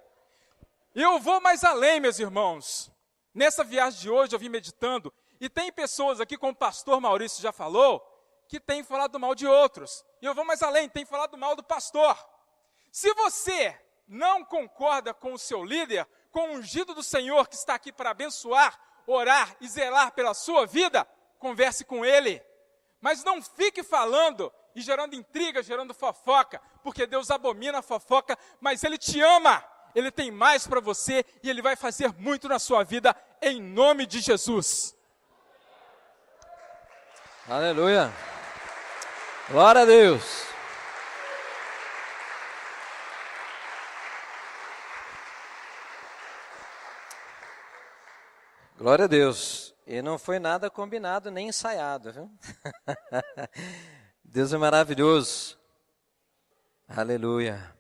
E eu vou mais além, meus irmãos. Nessa viagem de hoje eu vim meditando, e tem pessoas aqui, como o pastor Maurício já falou, que tem falado mal de outros. E eu vou mais além, tem falado mal do pastor. Se você não concorda com o seu líder, com o ungido do Senhor que está aqui para abençoar, orar e zelar pela sua vida, converse com ele. Mas não fique falando e gerando intriga, gerando fofoca, porque Deus abomina a fofoca, mas Ele te ama. Ele tem mais para você e Ele vai fazer muito na sua vida, em nome de Jesus. Aleluia. Glória a Deus. Glória a Deus. E não foi nada combinado nem ensaiado, viu? Deus é maravilhoso. Aleluia.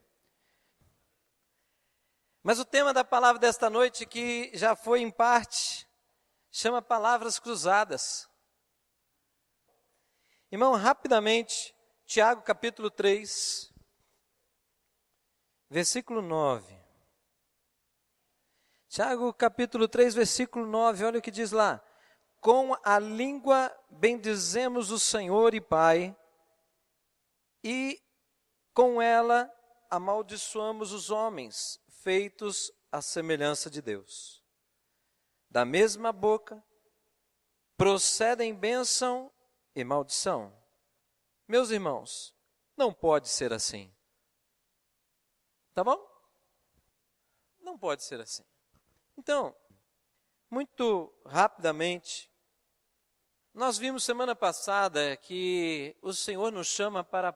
Mas o tema da palavra desta noite, que já foi em parte, chama palavras cruzadas. Irmão, rapidamente, Tiago capítulo 3, versículo 9. Tiago capítulo 3, versículo 9, olha o que diz lá. Com a língua bendizemos o Senhor e Pai, e com ela amaldiçoamos os homens, feitos à semelhança de Deus. Da mesma boca procedem bênção e maldição. Meus irmãos, não pode ser assim. Tá bom? Não pode ser assim. Então, muito rapidamente, nós vimos semana passada que o Senhor nos chama para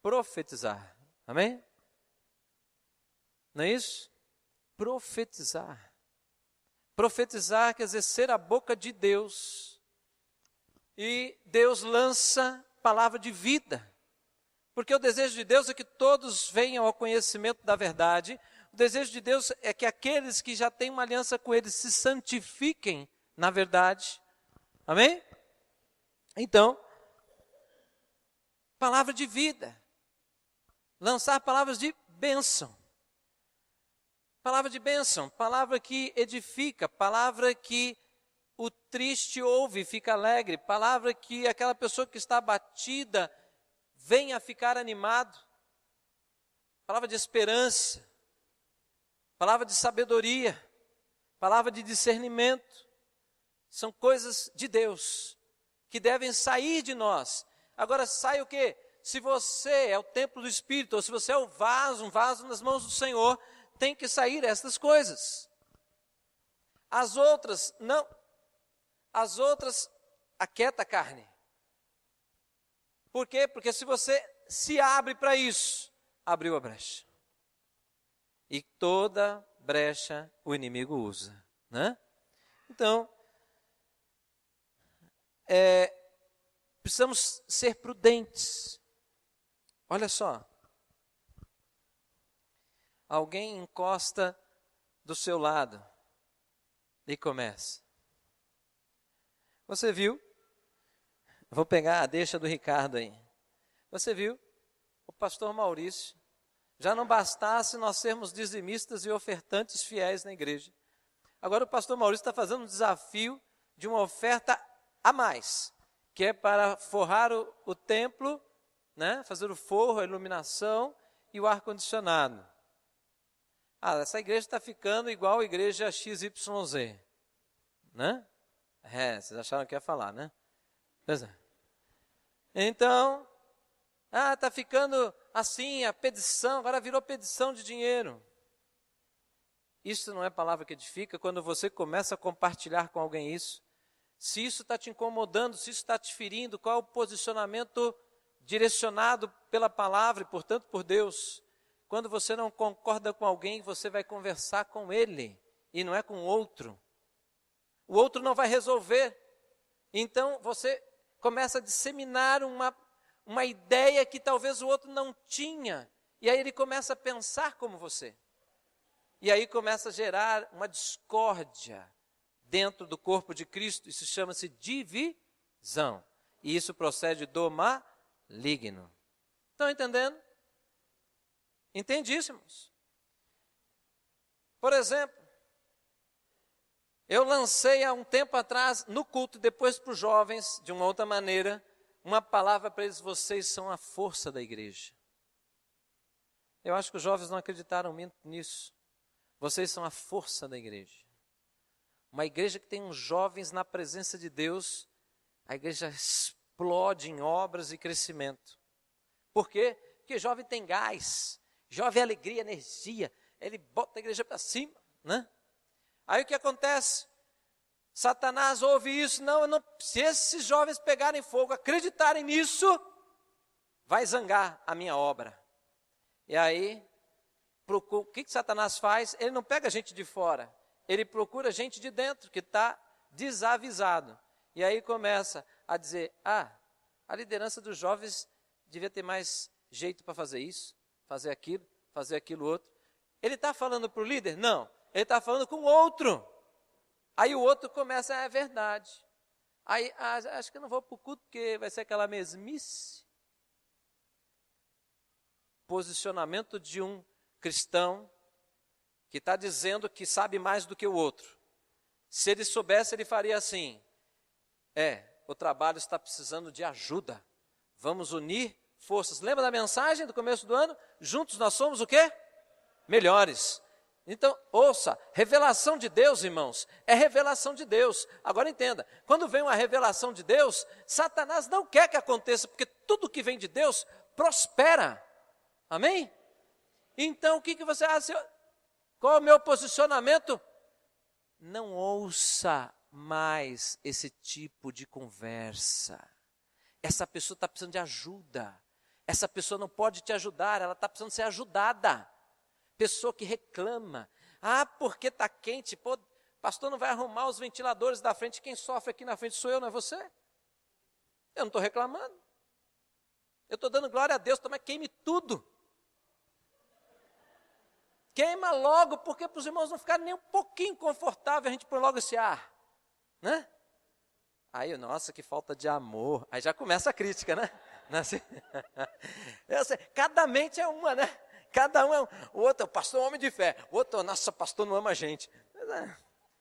profetizar. Amém? Não é isso? Profetizar. Profetizar quer dizer ser a boca de Deus. E Deus lança palavra de vida. Porque o desejo de Deus é que todos venham ao conhecimento da verdade. O desejo de Deus é que aqueles que já têm uma aliança com Ele se santifiquem na verdade. Amém? Então, palavra de vida. Lançar palavras de bênção. Palavra de bênção, palavra que edifica, palavra que o triste ouve e fica alegre, palavra que aquela pessoa que está abatida venha a ficar animado. Palavra de esperança, palavra de sabedoria, palavra de discernimento. São coisas de Deus que devem sair de nós. Agora sai o quê? Se você é o templo do Espírito, ou se você é um vaso nas mãos do Senhor, tem que sair estas coisas. As outras, não. As outras, aquieta a carne. Por quê? Porque se você se abre para isso, abriu a brecha. E toda brecha o inimigo usa, né? Então, precisamos ser prudentes. Olha só. Alguém encosta do seu lado e começa. Você viu? Vou pegar a deixa do Ricardo aí. Você viu? O pastor Maurício, já não bastasse nós sermos dizimistas e ofertantes fiéis na igreja. Agora o pastor Maurício está fazendo um desafio de uma oferta a mais, que é para forrar o templo, né? Fazer o forro, a iluminação e o ar-condicionado. Essa igreja está ficando igual a igreja XYZ, né? Vocês acharam que ia falar, né? Então, está ficando assim, a pedição, agora virou pedição de dinheiro. Isso não é palavra que edifica. Quando você começa a compartilhar com alguém isso, se isso está te incomodando, se isso está te ferindo, qual é o posicionamento direcionado pela palavra e, portanto, por Deus? Quando você não concorda com alguém, você vai conversar com ele e não é com o outro. O outro não vai resolver. Então, você começa a disseminar uma ideia que talvez o outro não tinha. E aí ele começa a pensar como você. E aí começa a gerar uma discórdia dentro do corpo de Cristo. Isso chama-se divisão. E isso procede do maligno. Estão entendendo? Entendíssimos. Por exemplo, eu lancei há um tempo atrás no culto, depois para os jovens, de uma outra maneira, uma palavra para eles: vocês são a força da igreja. Eu acho que os jovens não acreditaram muito nisso. Vocês são a força da igreja. Uma igreja que tem uns jovens na presença de Deus, a igreja explode em obras e crescimento. Por quê? Porque jovem tem gás, jovem é alegria, energia, ele bota a igreja para cima, né? Aí o que acontece? Satanás ouve isso, não, se esses jovens pegarem fogo, acreditarem nisso, vai zangar a minha obra. E aí, o que Satanás faz? Ele não pega gente de fora, ele procura gente de dentro, que está desavisado. E aí começa a dizer: a liderança dos jovens devia ter mais jeito para fazer isso, fazer aquilo outro. Ele está falando para o líder? Não, ele está falando com o outro. Aí o outro começa: é verdade. Aí, acho que eu não vou para o culto, porque vai ser aquela mesmice. Posicionamento de um cristão que está dizendo que sabe mais do que o outro. Se ele soubesse, ele faria assim: o trabalho está precisando de ajuda. Vamos unir forças. Lembra da mensagem do começo do ano? Juntos nós somos o quê? Melhores. Então, ouça, revelação de Deus, irmãos, é revelação de Deus. Agora entenda, quando vem uma revelação de Deus, Satanás não quer que aconteça, porque tudo que vem de Deus prospera. Amém? Então, o que você acha? Qual é o meu posicionamento? Não ouça mais esse tipo de conversa. Essa pessoa está precisando de ajuda. Essa pessoa não pode te ajudar, ela está precisando ser ajudada. Pessoa que reclama: porque está quente, pastor não vai arrumar os ventiladores da frente, quem sofre aqui na frente sou eu, não é você? Eu não estou reclamando. Eu estou dando glória a Deus, mas queime tudo. Queima logo, porque para os irmãos não ficarem nem um pouquinho confortável, a gente põe logo esse ar, né? Aí, nossa, que falta de amor. Aí já começa a crítica, né? Cada mente é uma, né? Cada um é o outro, o pastor é um homem de fé. O outro, nossa, pastor não ama a gente.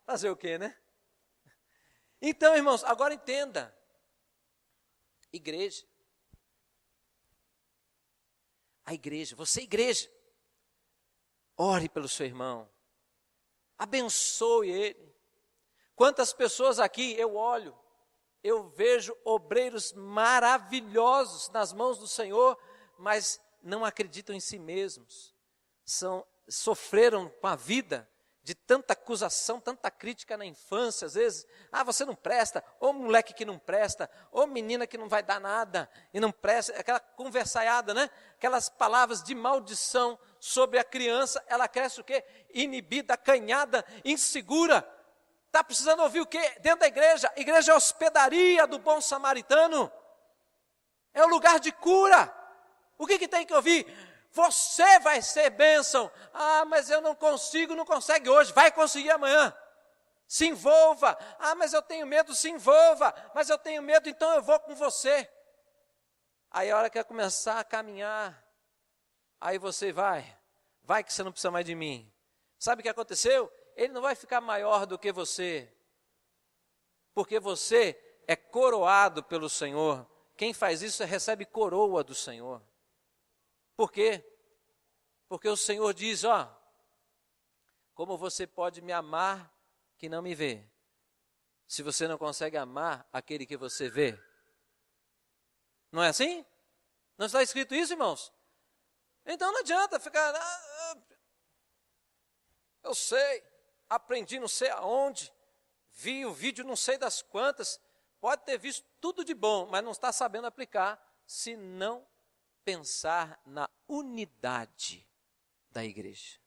Fazer o quê, né? Então, irmãos, agora entenda. Igreja. A igreja, você igreja. Ore pelo seu irmão. Abençoe ele. Quantas pessoas aqui eu olho, eu vejo obreiros maravilhosos nas mãos do Senhor, mas não acreditam em si mesmos, sofreram com a vida de tanta acusação, tanta crítica na infância, às vezes: você não presta, ou moleque que não presta, ou menina que não vai dar nada, e não presta, aquela conversaiada, né? Aquelas palavras de maldição sobre a criança, ela cresce o quê? Inibida, acanhada, insegura. Está precisando ouvir o quê? Dentro da igreja. A igreja é a hospedaria do bom samaritano, é o lugar de cura. O que tem que ouvir? Você vai ser bênção. Ah, mas eu não consigo, não consegue hoje. Vai conseguir amanhã. Se envolva. Ah, mas eu tenho medo, se envolva. Mas eu tenho medo, então eu vou com você. Aí a hora que eu começar a caminhar, aí você vai que você não precisa mais de mim. Sabe o que aconteceu? Ele não vai ficar maior do que você, porque você é coroado pelo Senhor. Quem faz isso recebe coroa do Senhor. Por quê? Porque o Senhor diz, como você pode me amar que não me vê, se você não consegue amar aquele que você vê? Não é assim? Não está escrito isso, irmãos? Então não adianta ficar, eu sei, aprendi não sei aonde, vi o vídeo não sei das quantas, pode ter visto tudo de bom, mas não está sabendo aplicar, se não pensar na unidade da igreja.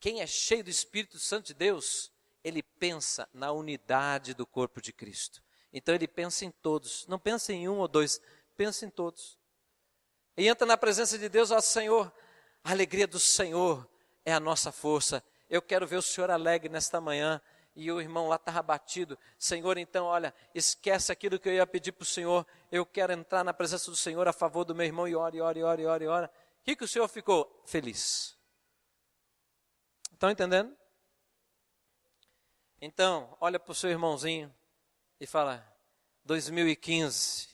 Quem é cheio do Espírito Santo de Deus, ele pensa na unidade do corpo de Cristo. Então ele pensa em todos, não pensa em um ou dois, pensa em todos. E entra na presença de Deus, Senhor, a alegria do Senhor é a nossa força. Eu quero ver o Senhor alegre nesta manhã. E o irmão lá estava abatido. Senhor, então, olha, esquece aquilo que eu ia pedir para o Senhor. Eu quero entrar na presença do Senhor a favor do meu irmão e ore. O que o Senhor ficou? Feliz. Estão entendendo? Então, olha para o seu irmãozinho e fala, 2015,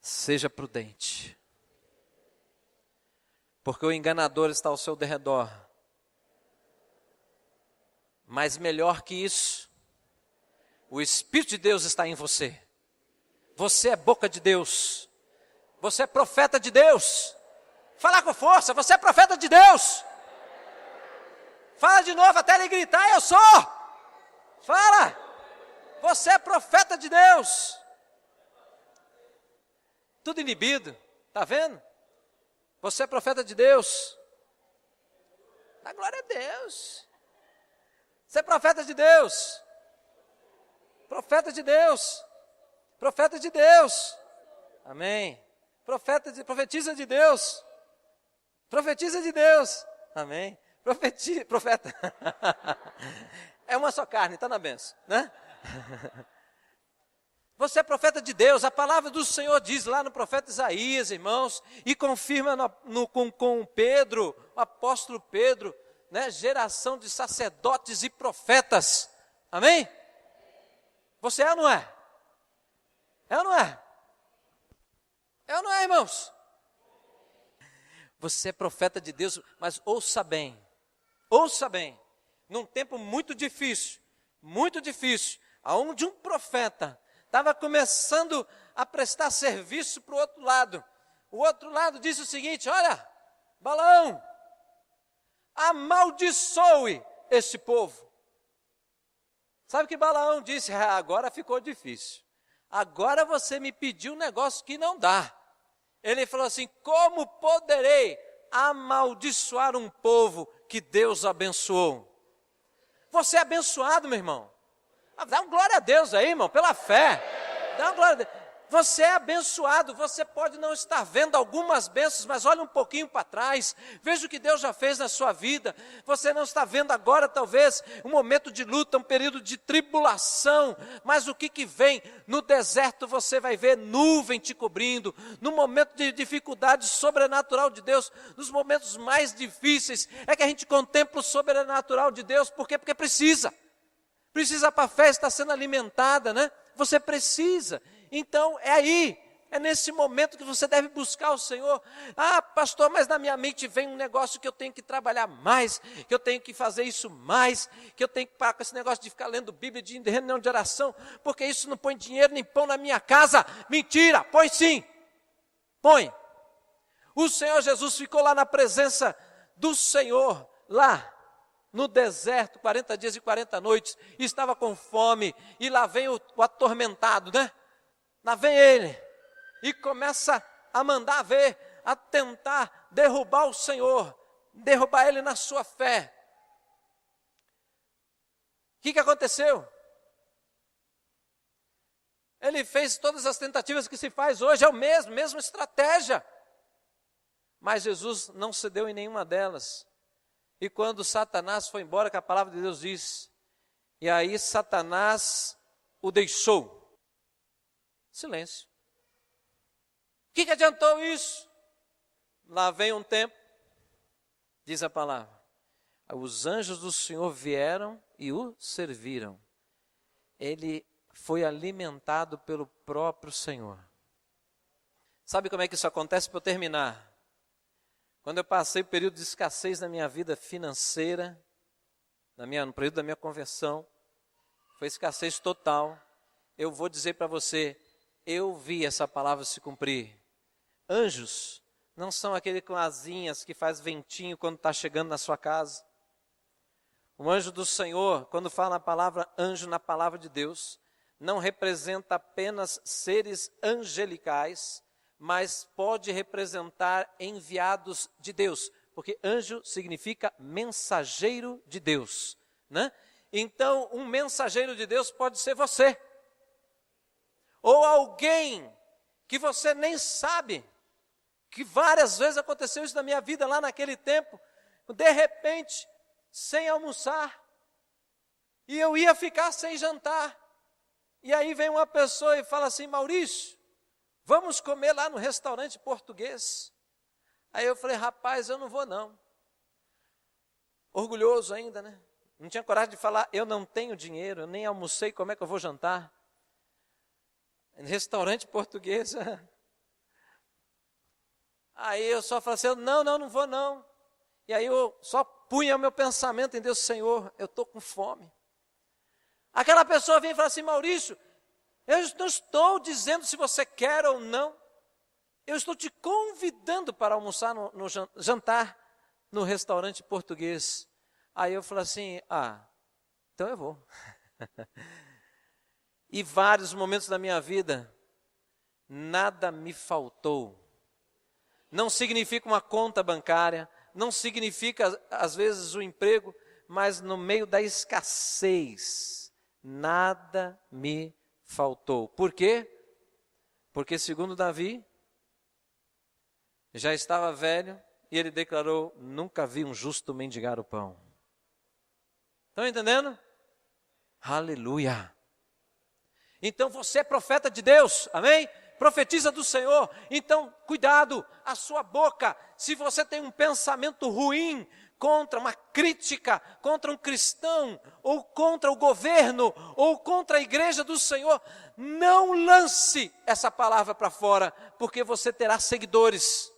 seja prudente, porque o enganador está ao seu derredor. Mas melhor que isso, o Espírito de Deus está em você. Você é boca de Deus. Você é profeta de Deus. Fala com força, você é profeta de Deus. Fala de novo até ele gritar, eu sou. Fala. Você é profeta de Deus. Tudo inibido, tá vendo? Você é profeta de Deus. Dá glória a Deus. Você é profeta de Deus. Profeta de Deus. Profeta de Deus. Amém. Profetiza de Deus. Profetiza de Deus. Amém. Profeta. É uma só carne, está na benção, né? Você é profeta de Deus, a palavra do Senhor diz lá no profeta Isaías, irmãos, e confirma com Pedro, o apóstolo Pedro, né? Geração de sacerdotes e profetas, amém? Você é ou não é? É ou não é? É ou não é, irmãos? Você é profeta de Deus, mas ouça bem, num tempo muito difícil, aonde um profeta estava começando a prestar serviço para o outro lado. O outro lado disse o seguinte, olha, Balaão, amaldiçoe esse povo. Sabe o que Balaão disse? Agora ficou difícil. Agora você me pediu um negócio que não dá. Ele falou assim, como poderei amaldiçoar um povo que Deus abençoou? Você é abençoado, meu irmão. Dá uma glória a Deus aí, irmão, pela fé. Dá uma glória a Deus. Você é abençoado, você pode não estar vendo algumas bênçãos, mas olha um pouquinho para trás, veja o que Deus já fez na sua vida. Você não está vendo agora, talvez, um momento de luta, um período de tribulação, mas o que vem? No deserto você vai ver nuvem te cobrindo, no momento de dificuldade sobrenatural de Deus, nos momentos mais difíceis, é que a gente contempla o sobrenatural de Deus. Por quê? Porque precisa para a fé estar sendo alimentada, né? Você precisa. Então, é nesse momento que você deve buscar o Senhor. Ah, pastor, mas na minha mente vem um negócio que eu tenho que trabalhar mais, que eu tenho que fazer isso mais, que eu tenho que parar com esse negócio de ficar lendo Bíblia, de reunião de oração, porque isso não põe dinheiro nem pão na minha casa. Mentira, põe sim, põe. O Senhor Jesus ficou lá na presença do Senhor, lá no deserto, 40 dias e 40 noites, e estava com fome, e lá vem o atormentado, né? Lá vem ele, e começa a mandar ver, a tentar derrubar o Senhor, derrubar ele na sua fé. O que aconteceu? Ele fez todas as tentativas que se faz hoje, é o mesma estratégia. Mas Jesus não cedeu em nenhuma delas. E quando Satanás foi embora, que a palavra de Deus diz, e aí Satanás o deixou. Silêncio. O que adiantou isso? Lá vem um tempo, diz a palavra, os anjos do Senhor vieram e o serviram. Ele foi alimentado pelo próprio Senhor. Sabe como é que isso acontece? Para eu terminar. Quando eu passei o período de escassez na minha vida financeira, no período da minha conversão, foi escassez total. Eu vou dizer para você, eu vi essa palavra se cumprir. Anjos não são aquele com asinhas que faz ventinho quando está chegando na sua casa. O anjo do Senhor, quando fala a palavra anjo na palavra de Deus, não representa apenas seres angelicais, mas pode representar enviados de Deus, porque anjo significa mensageiro de Deus, né? Então, um mensageiro de Deus pode ser você, ou alguém que você nem sabe, que várias vezes aconteceu isso na minha vida lá naquele tempo, de repente, sem almoçar, e eu ia ficar sem jantar, e aí vem uma pessoa e fala assim, Maurício, vamos comer lá no restaurante português. Aí eu falei, rapaz, eu não vou não. Orgulhoso ainda, né? Não tinha coragem de falar, eu não tenho dinheiro, eu nem almocei, como é que eu vou jantar? Restaurante português. Aí eu só falei assim, não vou não. E aí eu só punha o meu pensamento em Deus, Senhor, eu estou com fome. Aquela pessoa vem e fala assim, Maurício, eu não estou dizendo se você quer ou não. Eu estou te convidando para almoçar no jantar no restaurante português. Aí eu falei assim, então eu vou. E vários momentos da minha vida, nada me faltou. Não significa uma conta bancária, não significa às vezes o emprego, mas no meio da escassez, nada me faltou. Por quê? Porque segundo Davi, já estava velho e ele declarou, nunca vi um justo mendigar o pão. Estão entendendo? Aleluia! Então você é profeta de Deus, amém? Profetiza do Senhor, então cuidado, a sua boca, se você tem um pensamento ruim contra uma crítica, contra um cristão, ou contra o governo, ou contra a igreja do Senhor, não lance essa palavra para fora, porque você terá seguidores.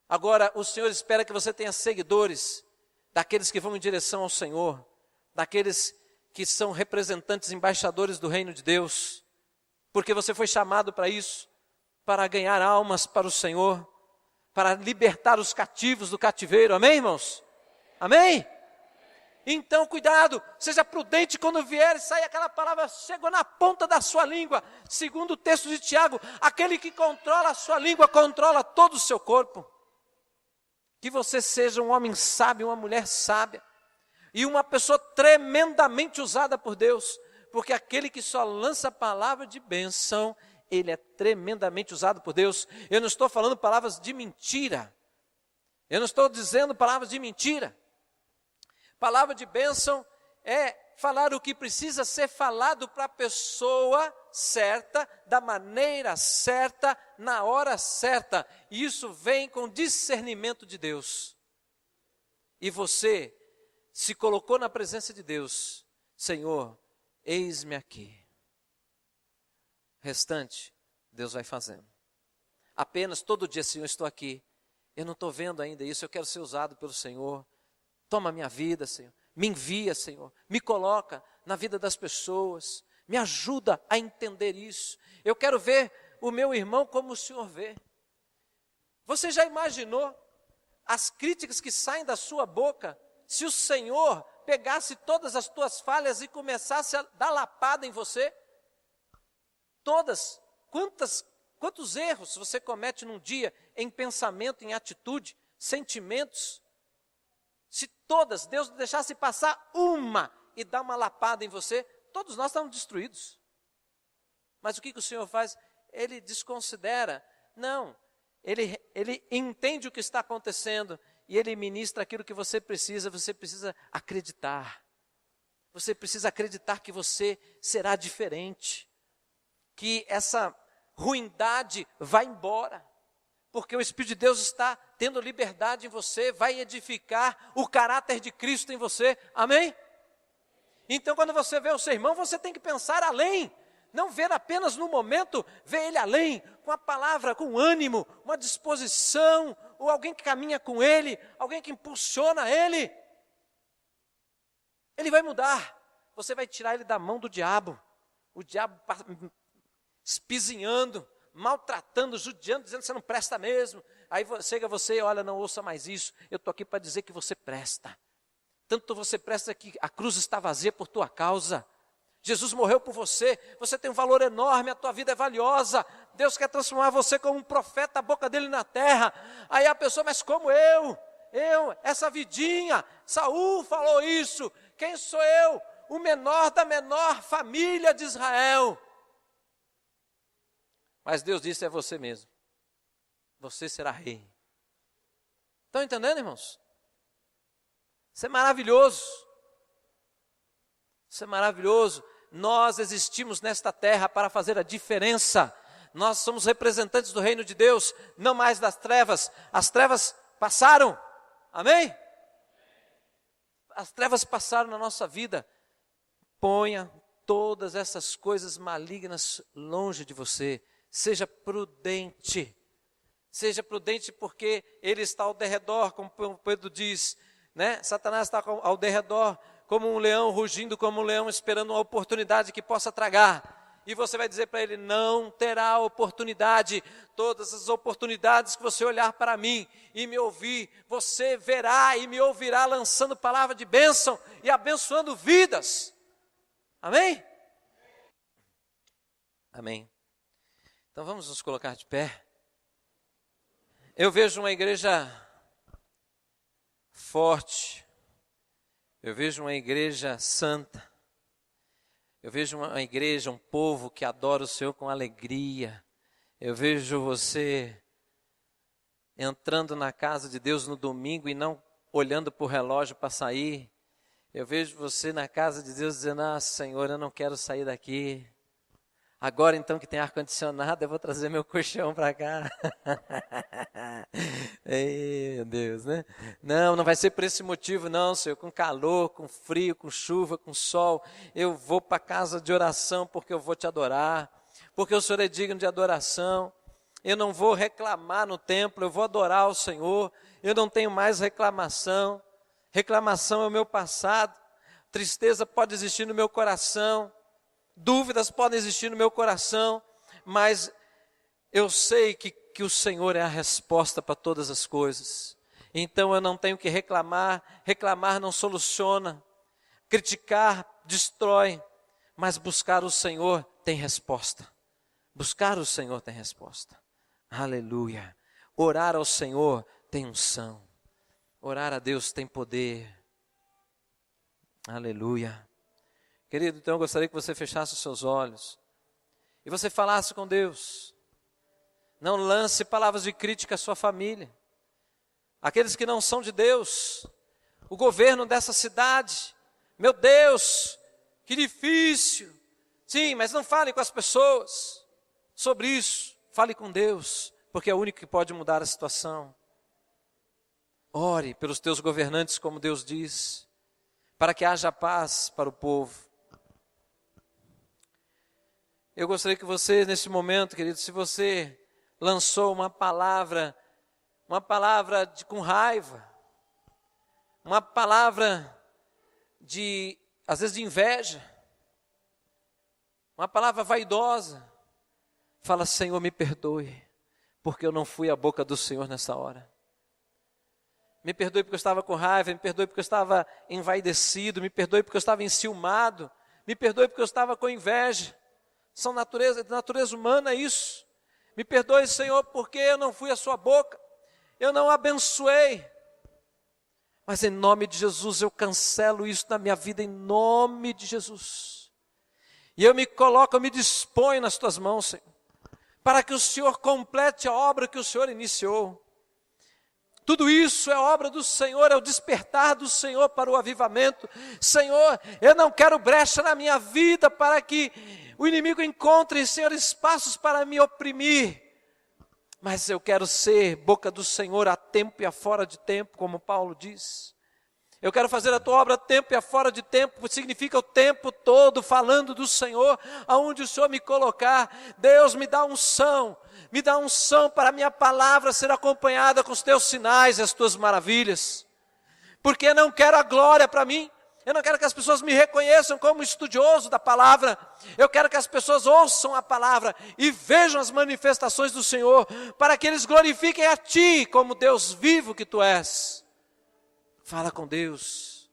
Agora o Senhor espera que você tenha seguidores, daqueles que vão em direção ao Senhor, daqueles que são representantes, embaixadores do reino de Deus, porque você foi chamado para isso, para ganhar almas para o Senhor, para libertar os cativos do cativeiro, amém, irmãos? Amém? Então, cuidado, seja prudente quando vier e sair aquela palavra, chegou na ponta da sua língua, segundo o texto de Tiago, aquele que controla a sua língua, controla todo o seu corpo. Que você seja um homem sábio, uma mulher sábia, e uma pessoa tremendamente usada por Deus, porque aquele que só lança a palavra de bênção, ele é tremendamente usado por Deus. Eu não estou falando palavras de mentira, eu não estou dizendo palavras de mentira. Palavra de bênção é falar o que precisa ser falado para a pessoa certa, da maneira certa, na hora certa. E isso vem com discernimento de Deus. E você se colocou na presença de Deus, Senhor, eis-me aqui. Restante, Deus vai fazendo. Apenas todo dia, Senhor, estou aqui. Eu não estou vendo ainda isso, eu quero ser usado pelo Senhor. Toma minha vida, Senhor. Me envia, Senhor. Me coloca na vida das pessoas. Me ajuda a entender isso. Eu quero ver o meu irmão como o Senhor vê. Você já imaginou as críticas que saem da sua boca se o Senhor pegasse todas as tuas falhas e começasse a dar lapada em você? Todas. Quantos erros você comete num dia em pensamento, em atitude, sentimentos? Se todas, Deus deixasse passar uma e dar uma lapada em você, todos nós estamos destruídos. Mas o que o Senhor faz? Ele desconsidera. Não, ele entende o que está acontecendo e ele ministra aquilo que você precisa acreditar. Você precisa acreditar que você será diferente, que essa ruindade vai embora, porque o Espírito de Deus está tendo liberdade em você, vai edificar o caráter de Cristo em você, amém? Então quando você vê o seu irmão, você tem que pensar além, não ver apenas no momento, ver ele além, com a palavra, com ânimo, uma disposição, ou alguém que caminha com ele, alguém que impulsiona ele. Ele vai mudar, você vai tirar ele da mão do diabo, o diabo espizinhando, maltratando, judiando, dizendo que você não presta mesmo. Aí chega você e olha, não ouça mais isso, eu estou aqui para dizer que você presta. Tanto você presta que a cruz está vazia por tua causa. Jesus morreu por você, você tem um valor enorme, a tua vida é valiosa. Deus quer transformar você como um profeta, a boca dele na terra. Aí a pessoa, mas como eu, essa vidinha, Saul falou isso. Quem sou eu? O menor da menor família de Israel. Mas Deus disse, é você mesmo. Você será rei. Estão entendendo, irmãos? Isso é maravilhoso. Isso é maravilhoso. Nós existimos nesta terra para fazer a diferença. Nós somos representantes do reino de Deus, não mais das trevas. As trevas passaram. Amém? As trevas passaram na nossa vida. Ponha todas essas coisas malignas longe de você. Seja prudente. Seja prudente porque ele está ao derredor, como Pedro diz, né? Satanás está ao derredor como um leão, rugindo como um leão, esperando uma oportunidade que possa tragar. E você vai dizer para ele, não terá oportunidade. Todas as oportunidades que você olhar para mim e me ouvir, você verá e me ouvirá lançando palavra de bênção e abençoando vidas. Amém? Amém. Então vamos nos colocar de pé. Eu vejo uma igreja forte. Eu vejo uma igreja santa. Eu vejo uma igreja, um povo que adora o Senhor com alegria. Eu vejo você entrando na casa de Deus no domingo e não olhando para o relógio para sair. Eu vejo você na casa de Deus dizendo, Senhor, eu não quero sair daqui. Agora então que tem ar-condicionado, eu vou trazer meu colchão para cá. Ei, meu Deus, né? Não vai ser por esse motivo não, Senhor, com calor, com frio, com chuva, com sol. Eu vou para a casa de oração porque eu vou te adorar, porque o Senhor é digno de adoração. Eu não vou reclamar no templo, eu vou adorar o Senhor. Eu não tenho mais reclamação. Reclamação é o meu passado. Tristeza pode existir no meu coração. Dúvidas podem existir no meu coração, mas eu sei que o Senhor é a resposta para todas as coisas. Então eu não tenho que reclamar, reclamar não soluciona, criticar destrói, mas buscar o Senhor tem resposta. Buscar o Senhor tem resposta. Aleluia. Orar ao Senhor tem unção. Orar a Deus tem poder. Aleluia. Querido, então eu gostaria que você fechasse os seus olhos e você falasse com Deus. Não lance palavras de crítica à sua família. Aqueles que não são de Deus, o governo dessa cidade, meu Deus, que difícil. Sim, mas não fale com as pessoas sobre isso. Fale com Deus, porque é o único que pode mudar a situação. Ore pelos teus governantes, como Deus diz, para que haja paz para o povo. Eu gostaria que você, nesse momento, querido, se você lançou uma palavra com raiva, uma palavra às vezes de inveja, uma palavra vaidosa, fala, Senhor, me perdoe, porque eu não fui a boca do Senhor nessa hora. Me perdoe porque eu estava com raiva, me perdoe porque eu estava envaidecido, me perdoe porque eu estava enciumado, me perdoe porque eu estava com inveja. São natureza humana isso. Me perdoe, Senhor, porque eu não fui a sua boca, eu não abençoei. Mas em nome de Jesus eu cancelo isso na minha vida, em nome de Jesus. E eu me coloco, eu me disponho nas tuas mãos, Senhor, para que o Senhor complete a obra que o Senhor iniciou. Tudo isso é obra do Senhor, é o despertar do Senhor para o avivamento. Senhor, eu não quero brecha na minha vida para que o inimigo encontre, Senhor, espaços para me oprimir. Mas eu quero ser boca do Senhor a tempo e a fora de tempo, como Paulo diz. Eu quero fazer a tua obra a tempo e a fora de tempo, significa o tempo todo falando do Senhor, aonde o Senhor me colocar. Deus, me dá unção para a minha palavra ser acompanhada com os teus sinais e as tuas maravilhas. Porque eu não quero a glória para mim, eu não quero que as pessoas me reconheçam como estudioso da palavra, eu quero que as pessoas ouçam a palavra e vejam as manifestações do Senhor, para que eles glorifiquem a Ti como Deus vivo que Tu és. Fala com Deus.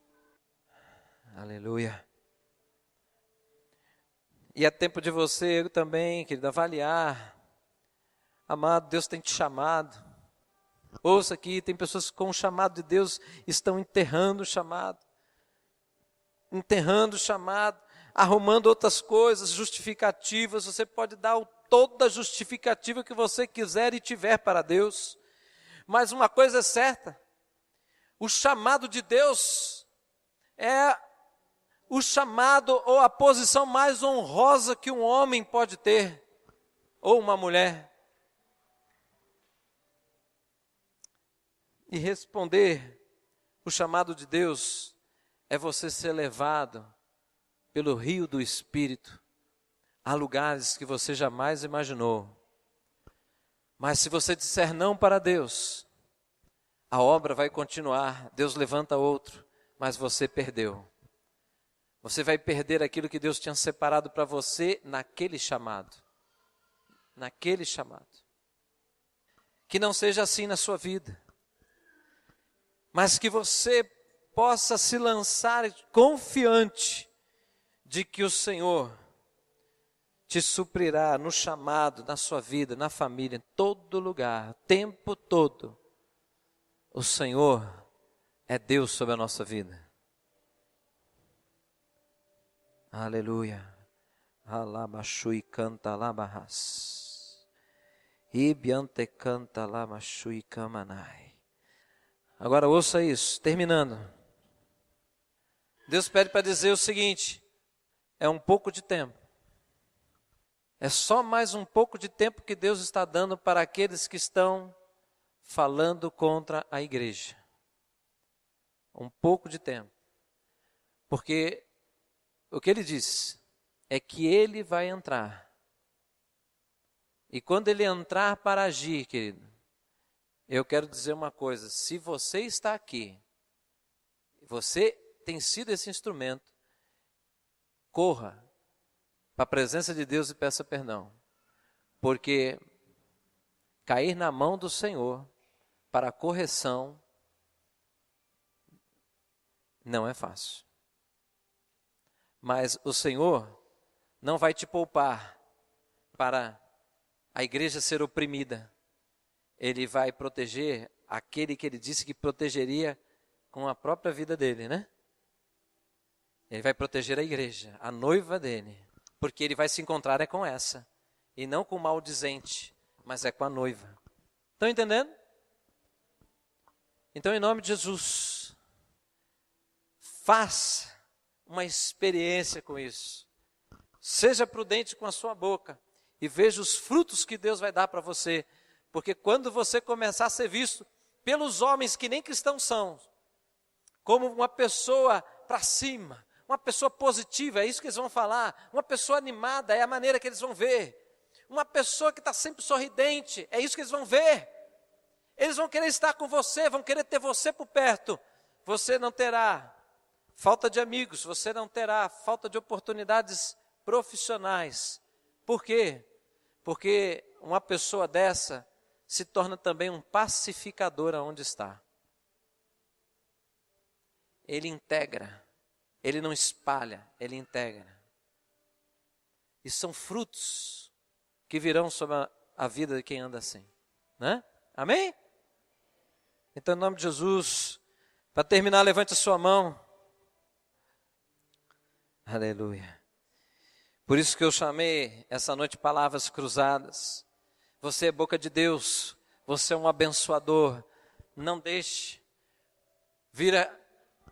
Aleluia. E é tempo de você também, querido, avaliar. Amado, Deus tem te chamado. Ouça aqui, tem pessoas que com o chamado de Deus estão enterrando o chamado. Arrumando outras coisas, justificativas. Você pode dar toda a justificativa que você quiser e tiver para Deus. Mas uma coisa é certa. O chamado de Deus é o chamado ou a posição mais honrosa que um homem pode ter, ou uma mulher. E responder o chamado de Deus é você ser levado pelo rio do Espírito a lugares que você jamais imaginou. Mas se você disser não para Deus, a obra vai continuar, Deus levanta outro, mas você perdeu. Você vai perder aquilo que Deus tinha separado para você naquele chamado. Naquele chamado. Que não seja assim na sua vida, mas que você possa se lançar confiante de que o Senhor te suprirá no chamado, na sua vida, na família, em todo lugar, o tempo todo. O Senhor é Deus sobre a nossa vida. Aleluia. Alabashui canta labahas. Ibiante canta lamashui kamanai. Agora ouça isso, terminando. Deus pede para dizer o seguinte: é um pouco de tempo. É só mais um pouco de tempo que Deus está dando para aqueles que estão falando contra a igreja. Um pouco de tempo. Porque o que ele diz é que ele vai entrar. E quando ele entrar para agir, querido, eu quero dizer uma coisa: se você está aqui, você tem sido esse instrumento, corra para a presença de Deus e peça perdão. Porque cair na mão do Senhor para a correção não é fácil. Mas o Senhor não vai te poupar para a igreja ser oprimida. Ele vai proteger aquele que ele disse que protegeria com a própria vida dele, né? Ele vai proteger a igreja, a noiva dele, porque ele vai se encontrar com essa, e não com o maldizente, mas é com a noiva. Estão entendendo? Então, em nome de Jesus, faça uma experiência com isso. Seja prudente com a sua boca e veja os frutos que Deus vai dar para você. Porque quando você começar a ser visto pelos homens que nem cristãos são, como uma pessoa para cima, uma pessoa positiva, é isso que eles vão falar. Uma pessoa animada, é a maneira que eles vão ver. Uma pessoa que está sempre sorridente, é isso que eles vão ver. Eles vão querer estar com você, vão querer ter você por perto. Você não terá falta de amigos, você não terá falta de oportunidades profissionais. Por quê? Porque uma pessoa dessa se torna também um pacificador aonde está. Ele integra, ele não espalha, ele integra. E são frutos que virão sobre a vida de quem anda assim, né? Amém? Então, em nome de Jesus, para terminar, levante a sua mão. Aleluia. Por Por isso que eu chamei essa noite Palavras Cruzadas. Você é boca de Deus, você é um abençoador. Não deixe vir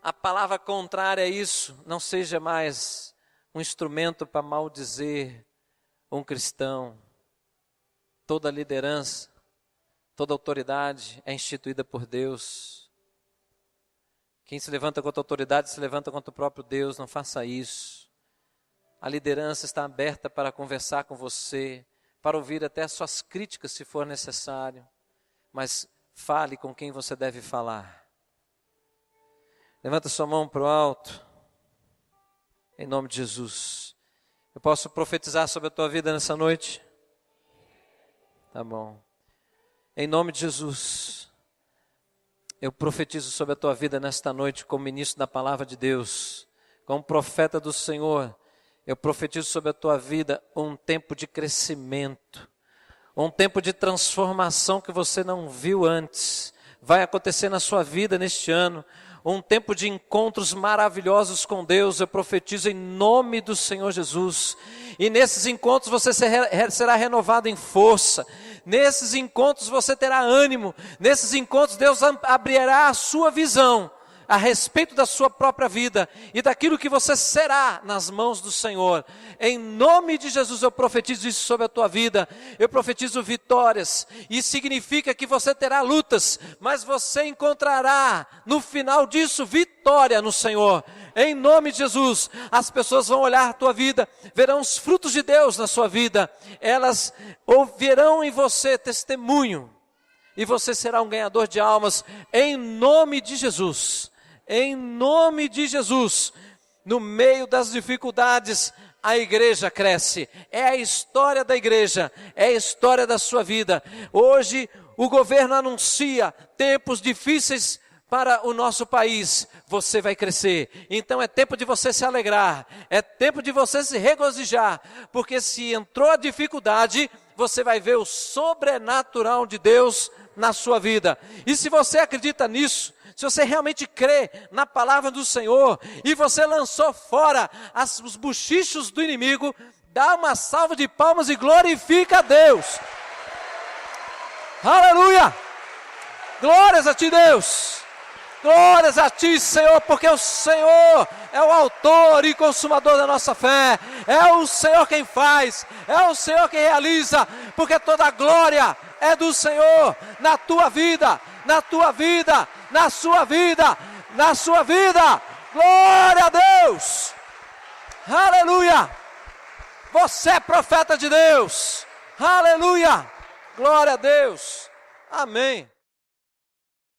a palavra contrária a isso. Não seja mais um instrumento para maldizer um cristão. Toda liderança, toda autoridade é instituída por Deus. Quem se levanta contra a autoridade se levanta contra o próprio Deus. Não faça isso. A liderança está aberta para conversar com você, para ouvir até as suas críticas se for necessário. Mas fale com quem você deve falar. Levanta sua mão para o alto. Em nome de Jesus. Eu posso profetizar sobre a tua vida nessa noite? Tá bom. Em nome de Jesus. Eu profetizo sobre a tua vida nesta noite como ministro da palavra de Deus. Como profeta do Senhor. Eu profetizo sobre a tua vida um tempo de crescimento. Um tempo de transformação que você não viu antes. Vai acontecer na sua vida neste ano. Um tempo de encontros maravilhosos com Deus. Eu profetizo em nome do Senhor Jesus. E nesses encontros você será renovado em força. Nesses encontros você terá ânimo. Nesses encontros Deus abrirá a sua visão a respeito da sua própria vida e daquilo que você será nas mãos do Senhor. Em nome de Jesus eu profetizo isso sobre a tua vida. Eu profetizo vitórias. Isso significa que você terá lutas, mas você encontrará no final disso vitória no Senhor. Em nome de Jesus, as pessoas vão olhar a tua vida, verão os frutos de Deus na sua vida. Elas ouvirão em você testemunho e você será um ganhador de almas em nome de Jesus. Em nome de Jesus, no meio das dificuldades, a igreja cresce. É a história da igreja, é a história da sua vida. Hoje o governo anuncia tempos difíceis para o nosso país. Você vai crescer. Então é tempo de você se alegrar, é tempo de você se regozijar, porque se entrou a dificuldade, você vai ver o sobrenatural de Deus na sua vida. E se você acredita nisso, se você realmente crê na palavra do Senhor e você lançou fora os bochichos do inimigo, dá uma salva de palmas e glorifica a Deus. Aleluia! Glórias a ti, Deus! Glórias a ti, Senhor, porque o Senhor é o autor e consumador da nossa fé. É o Senhor quem faz, é o Senhor quem realiza, porque toda a glória é do Senhor na tua vida, na tua vida, na sua vida, na sua vida. Glória a Deus! Aleluia! Você é profeta de Deus. Aleluia! Glória a Deus! Amém.